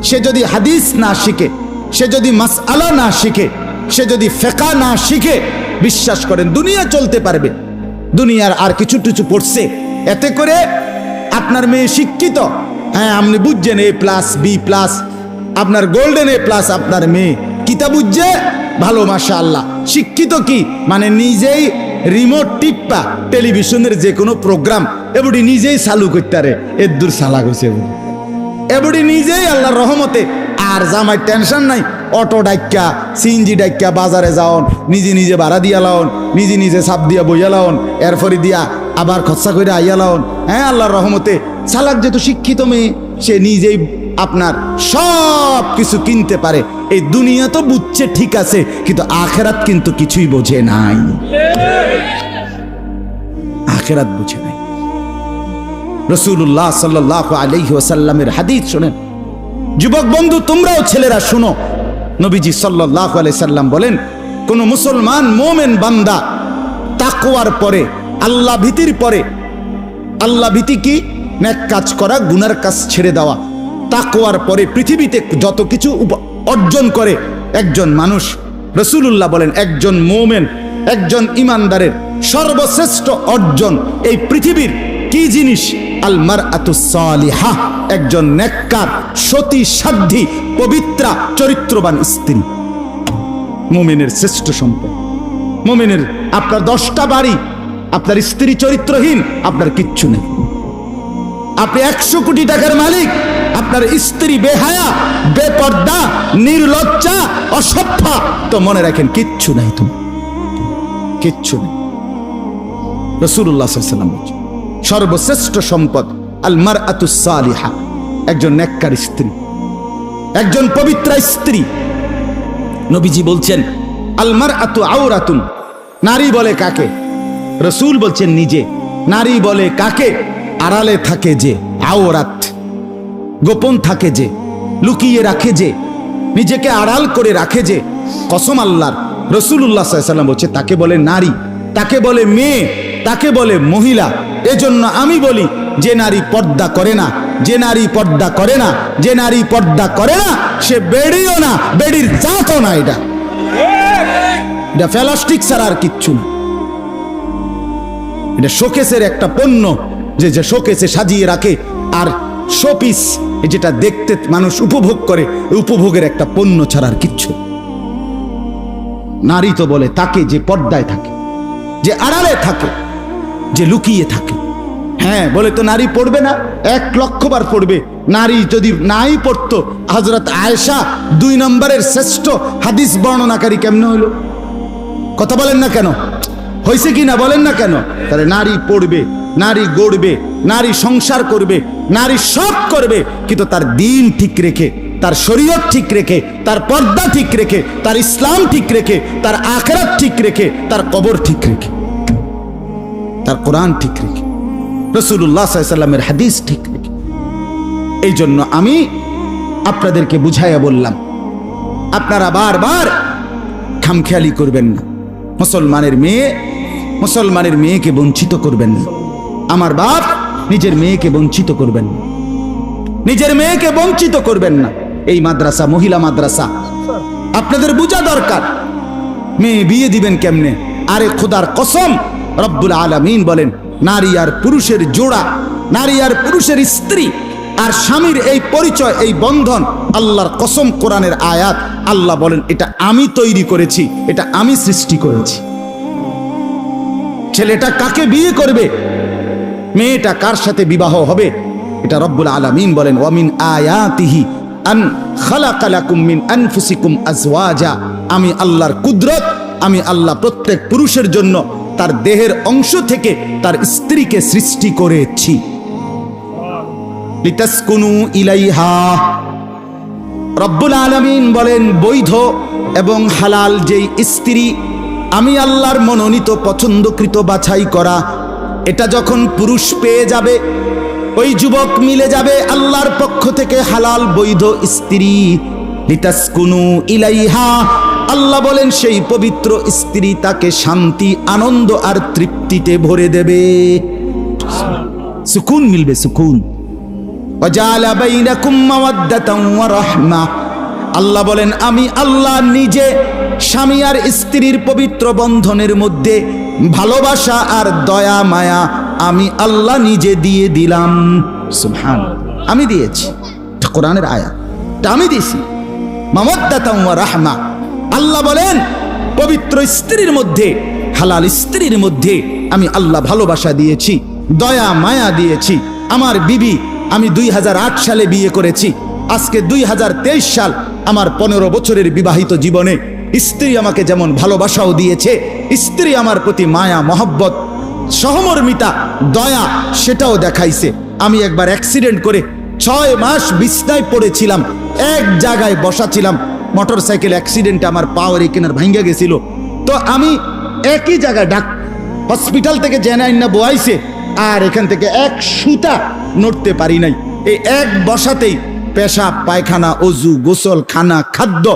সে যদি হাদিস না শিখে, সে যদি মাসআলা না শিখে, সে যদি ফিকহ না শিখে, বিশ্বাস করেন দুনিয়া চলতে পারবে। দুনিয়ার আর কিছু টুচু পড়ছে, এতে করে আপনার মেয়ে শিক্ষিত, হ্যাঁ আপনি বুঝছেন A+, B+, আপনার গোল্ডেন A+, আপনার মেয়ে কিতা বুঝছে ভালো, মাশাআল্লাহ। শিক্ষিত কি মানে নিজেই রিমোট টিপ্পা টেলিভিশনের যে কোনো প্রোগ্রাম এবডি নিজেই চালু করতে পারে, এর দূর চালাক হয়েছে এবডি নিজেই, আল্লাহর রহমতে। আর জামাই টেনশন নাই, অটো ডাইক্কা, সিএনজি ডাইক্কা বাজারে যাওন, নিজে নিজে ভাড়া দিয়া লাওন, নিজে নিজে ছাপ দিয়া বইয়া লাওন, এরপরে দিয়া আবার খরচা করে আইয়া লাওন। হ্যাঁ, আল্লাহর রহমতে চালাক যেহেতু শিক্ষিত মেয়ে, সে নিজেই আপনার সব কিছু কিনতে পারে। এই দুনিয়া তো বুঝছে ঠিক আছে, কিন্তু আখেরাত কিন্তু কিছুই বোঝে নাই, আখেরাত বুঝে নাই। রাসূলুল্লাহ সাল্লাল্লাহু আলাইহি ওয়াসাল্লামের হাদিস শুনেন, যুবক বন্ধু তোমরাও ছেলেরা শুনো। নবীজি সাল্লাল্লাহু আলাইহি সাল্লাম বলেন, কোন মুসলমান মুমিন বান্দা তাকওয়ার পরে, আল্লাহ ভীতির পরে, আল্লাহ ভীতি কি? নেক কাজ করা, গুনার কাজ ছেড়ে দেওয়া। তাকওয়ার পরে পৃথিবীতে যত কিছু অর্জন করে একজন মানুষ, রাসূলুল্লাহ বলেন একজন মুমিন, একজন ইমানদারের সর্বশ্রেষ্ঠ অর্জন এই পৃথিবীর কি জিনিস? আল মারআতুস সালিহা, একজন নেককার, সতী, সাধ্বী, পবিত্রা, চরিত্রবান স্ত্রী। মুমিনের শ্রেষ্ঠ সম্পদ। মুমিনের আপনার 10টা বাড়ি, আপনার স্ত্রী চরিত্রহীন, আপনার কিচ্ছু নেই। আপনি 100 কোটি টাকার মালিক, আপনার স্ত্রী বেহায়া, বেপর্দা, নির্লজ্জা, অসভ্যা, তো মনে রাখেন কিচ্ছু নাই, তুমি কিচ্ছু নেই। রাসূলুল্লাহ সাল্লাল্লাহু আলাইহি ওয়াসাল্লাম বলেছেন সর্বশ্রেষ্ঠ সম্পদ আল মারআতুস সালিহা, একজন নেককার স্ত্রী, একজন পবিত্র স্ত্রী। নবীজি বলছেন আল মারআতু আওরাতুন, নারী বলে কাকে? রাসূল বলছেন নিজে। নারী বলে কাকে? আড়ালে থাকে যে, আওরাত, গোপন থাকে যে, লুকিয়ে রাখে যে, নিজেকে আড়াল করে রাখে যে। কসম আল্লাহর, রাসূলুল্লাহ সাল্লাল্লাহু আলাইহি ওয়াসাল্লাম বলছে তাকে বলে নারী, তাকে বলে মেয়ে, তাকে বলে মহিলা। এজন্য আমি বলি, যে নারী পর্দা করে না, যে নারী পর্দা করে না, যে নারী পর্দা করে না, সে বেড়িও না, বেড়ির জাতও না। এটা প্লাস্টিক ছাড়া আর কিচ্ছু না। এটা শোকেসের একটা পণ্য, যে যে শোকেসে সাজিয়ে রাখে, আর শোপিস যেটা দেখতে মানুষ উপভোগ করে, উপভোগের একটা পণ্য ছাড়া আর কিচ্ছু। নারী তো বলে তাকে যে পর্দায় থাকে, যে আড়ালে থাকে, যে লুকিয়ে থাকে। হ্যাঁ, বলে তো নারী পড়বে না, 1,00,000 বার পড়বে। নারী যদি নাই পড়তো, হযরত আয়েশা 2 নম্বরের শ্রেষ্ঠ হাদিস বর্ণনাকারী কেমনে হইল? কথা বলেন না কেন? হয়েছে কি না বলেন না কেন? তাহলে নারী পড়বে, নারী গড়বে, নারী সংসার করবে, নারী সব করবে, কিন্তু তার দিন ঠিক রেখে, তার শরীয়ত ঠিক রেখে, তার পর্দা ঠিক রেখে, তার ইসলাম ঠিক রেখে, তার আখিরাত ঠিক রেখে, তার কবর ঠিক রেখে, তার কোরআন ঠিক রেখে, রাসূলুল্লাহ সাল্লাল্লাহু আলাইহি ওয়াসাল্লামের হাদিস ঠিক রেখে। এই জন্য আমি আপনাদেরকে বুঝাইয়া বললাম, আপনারা বারবার খামখেয়ালি করবেন না। মুসলমানের মেয়েকে বঞ্চিত করবেন না। আমার বাপ নিজের মেয়েকে বঞ্চিত করবেন না, নিজের মেয়েকে বঞ্চিত করবেন না। এই মাদ্রাসা মহিলা মাদ্রাসা, আপনাদের বোঝা দরকার মেয়ে বিয়ে দিবেন কেমনে। আরে খোদার কসম, রব্বুল আলামিন বলেন নারী আর পুরুষের জোড়া, নারী আর পুরুষের স্ত্রী আর স্বামীর এই পরিচয়, এই বন্ধন, আল্লাহর কসম, কোরআনের আয়াত, আল্লাহ বলেন এটা আমি তৈরি করেছি, এটা আমি সৃষ্টি করেছি। ছেলেটা কাকে বিয়ে করবে, মেয়েটা কার সাথে বিবাহ হবে, এটা রব্বুল আলামিন বলেন ওয়ামিন আয়াতিহি আন খালাকা লাকুম মিন আনফুসিকুম আজওয়াজা। আমি আল্লাহর কুদরত, আমি আল্লাহ প্রত্যেক পুরুষের জন্য তার দেহের অংশ থেকে তার স্ত্রীকে সৃষ্টি করেছি। লিতাসকুনু ইলাইহা। রব্বুল আলামিন বলেন বৈধ এবং হালাল যেই স্ত্রী আমি আল্লাহর মনোনীত পছন্দকৃত বাছাই করা, এটা যখন পুরুষ পেয়ে যাবে, ওই যুবক মিলে যাবে আল্লাহর পক্ষ থেকে হালাল বৈধ স্ত্রী। লিতাসকুনু ইলাইহা, আল্লাহ বলেন সেই পবিত্র স্ত্রী তাকে শান্তি, আনন্দ আর তৃপ্তিতে ভরে দেবে, সুকুন মিলবে, সুকুন। ওয়াজালা বাইনাকুম মাওয়াদ্দাতান ওয়া রাহমা। আল্লাহ বলেন আমি আল্লাহ নিজে স্বামী আর স্ত্রীর পবিত্র বন্ধনের মধ্যে ভালোবাসা আর দয়া মায়া আমি আল্লাহ নিজে দিয়ে দিলাম। সুবহানাল্লাহ, আমি দিয়েছি, কোরআনের আয়াত, আমি দিয়েছি। মাওয়াদ্দাতান ওয়া রাহমা, আল্লাহ বলেন পবিত্র স্ত্রীর মধ্যে, হালাল স্ত্রীর মধ্যে আমি আল্লাহ ভালোবাসা দিয়েছি, দয়া মায়া দিয়েছি। আমার বিবি, আমি 2008 সালে বিয়ে করেছি, আজকে 2023 সাল, আমার 15 বছরের বিবাহিত জীবনে স্ত্রী আমাকে যেমন ভালোবাসাও দিয়েছে, স্ত্রী আমার প্রতি মায়া মহব্বত সহমর্মিতা দয়া সেটাও দেখাইছে। আমি একবার অ্যাক্সিডেন্ট করে 6 মাস বিছনায় পড়েছিলাম, এক জায়গায় বসা ছিলাম, মোটর সাইকেল অ্যাক্সিডেন্টে আমার পাওয়ার এখানে ভাঙ্গা গেছিল। তো আমি একই জায়গায় হসপিটাল থেকে জেনাইন না বয়াইছে, আর এখান থেকে এক সুতা নড়তে পারি নাই। এই এক বসাতেই পেশাব পায়খানা অজু গোসল খানা খাদ্য,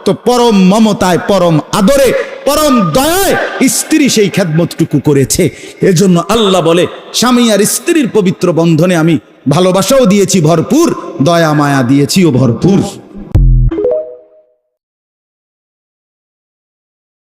তো পরম মমতায় পরম আদরে পরম দয়ায় স্ত্রী সেই খেদমতটুকু করেছে। এজন্য আল্লাহ বলে স্বামী আর স্ত্রীর পবিত্র বন্ধনে আমি ভালোবাসাও দিয়েছি ভরপুর, দয়া মায়া দিয়েছিও ভরপুর।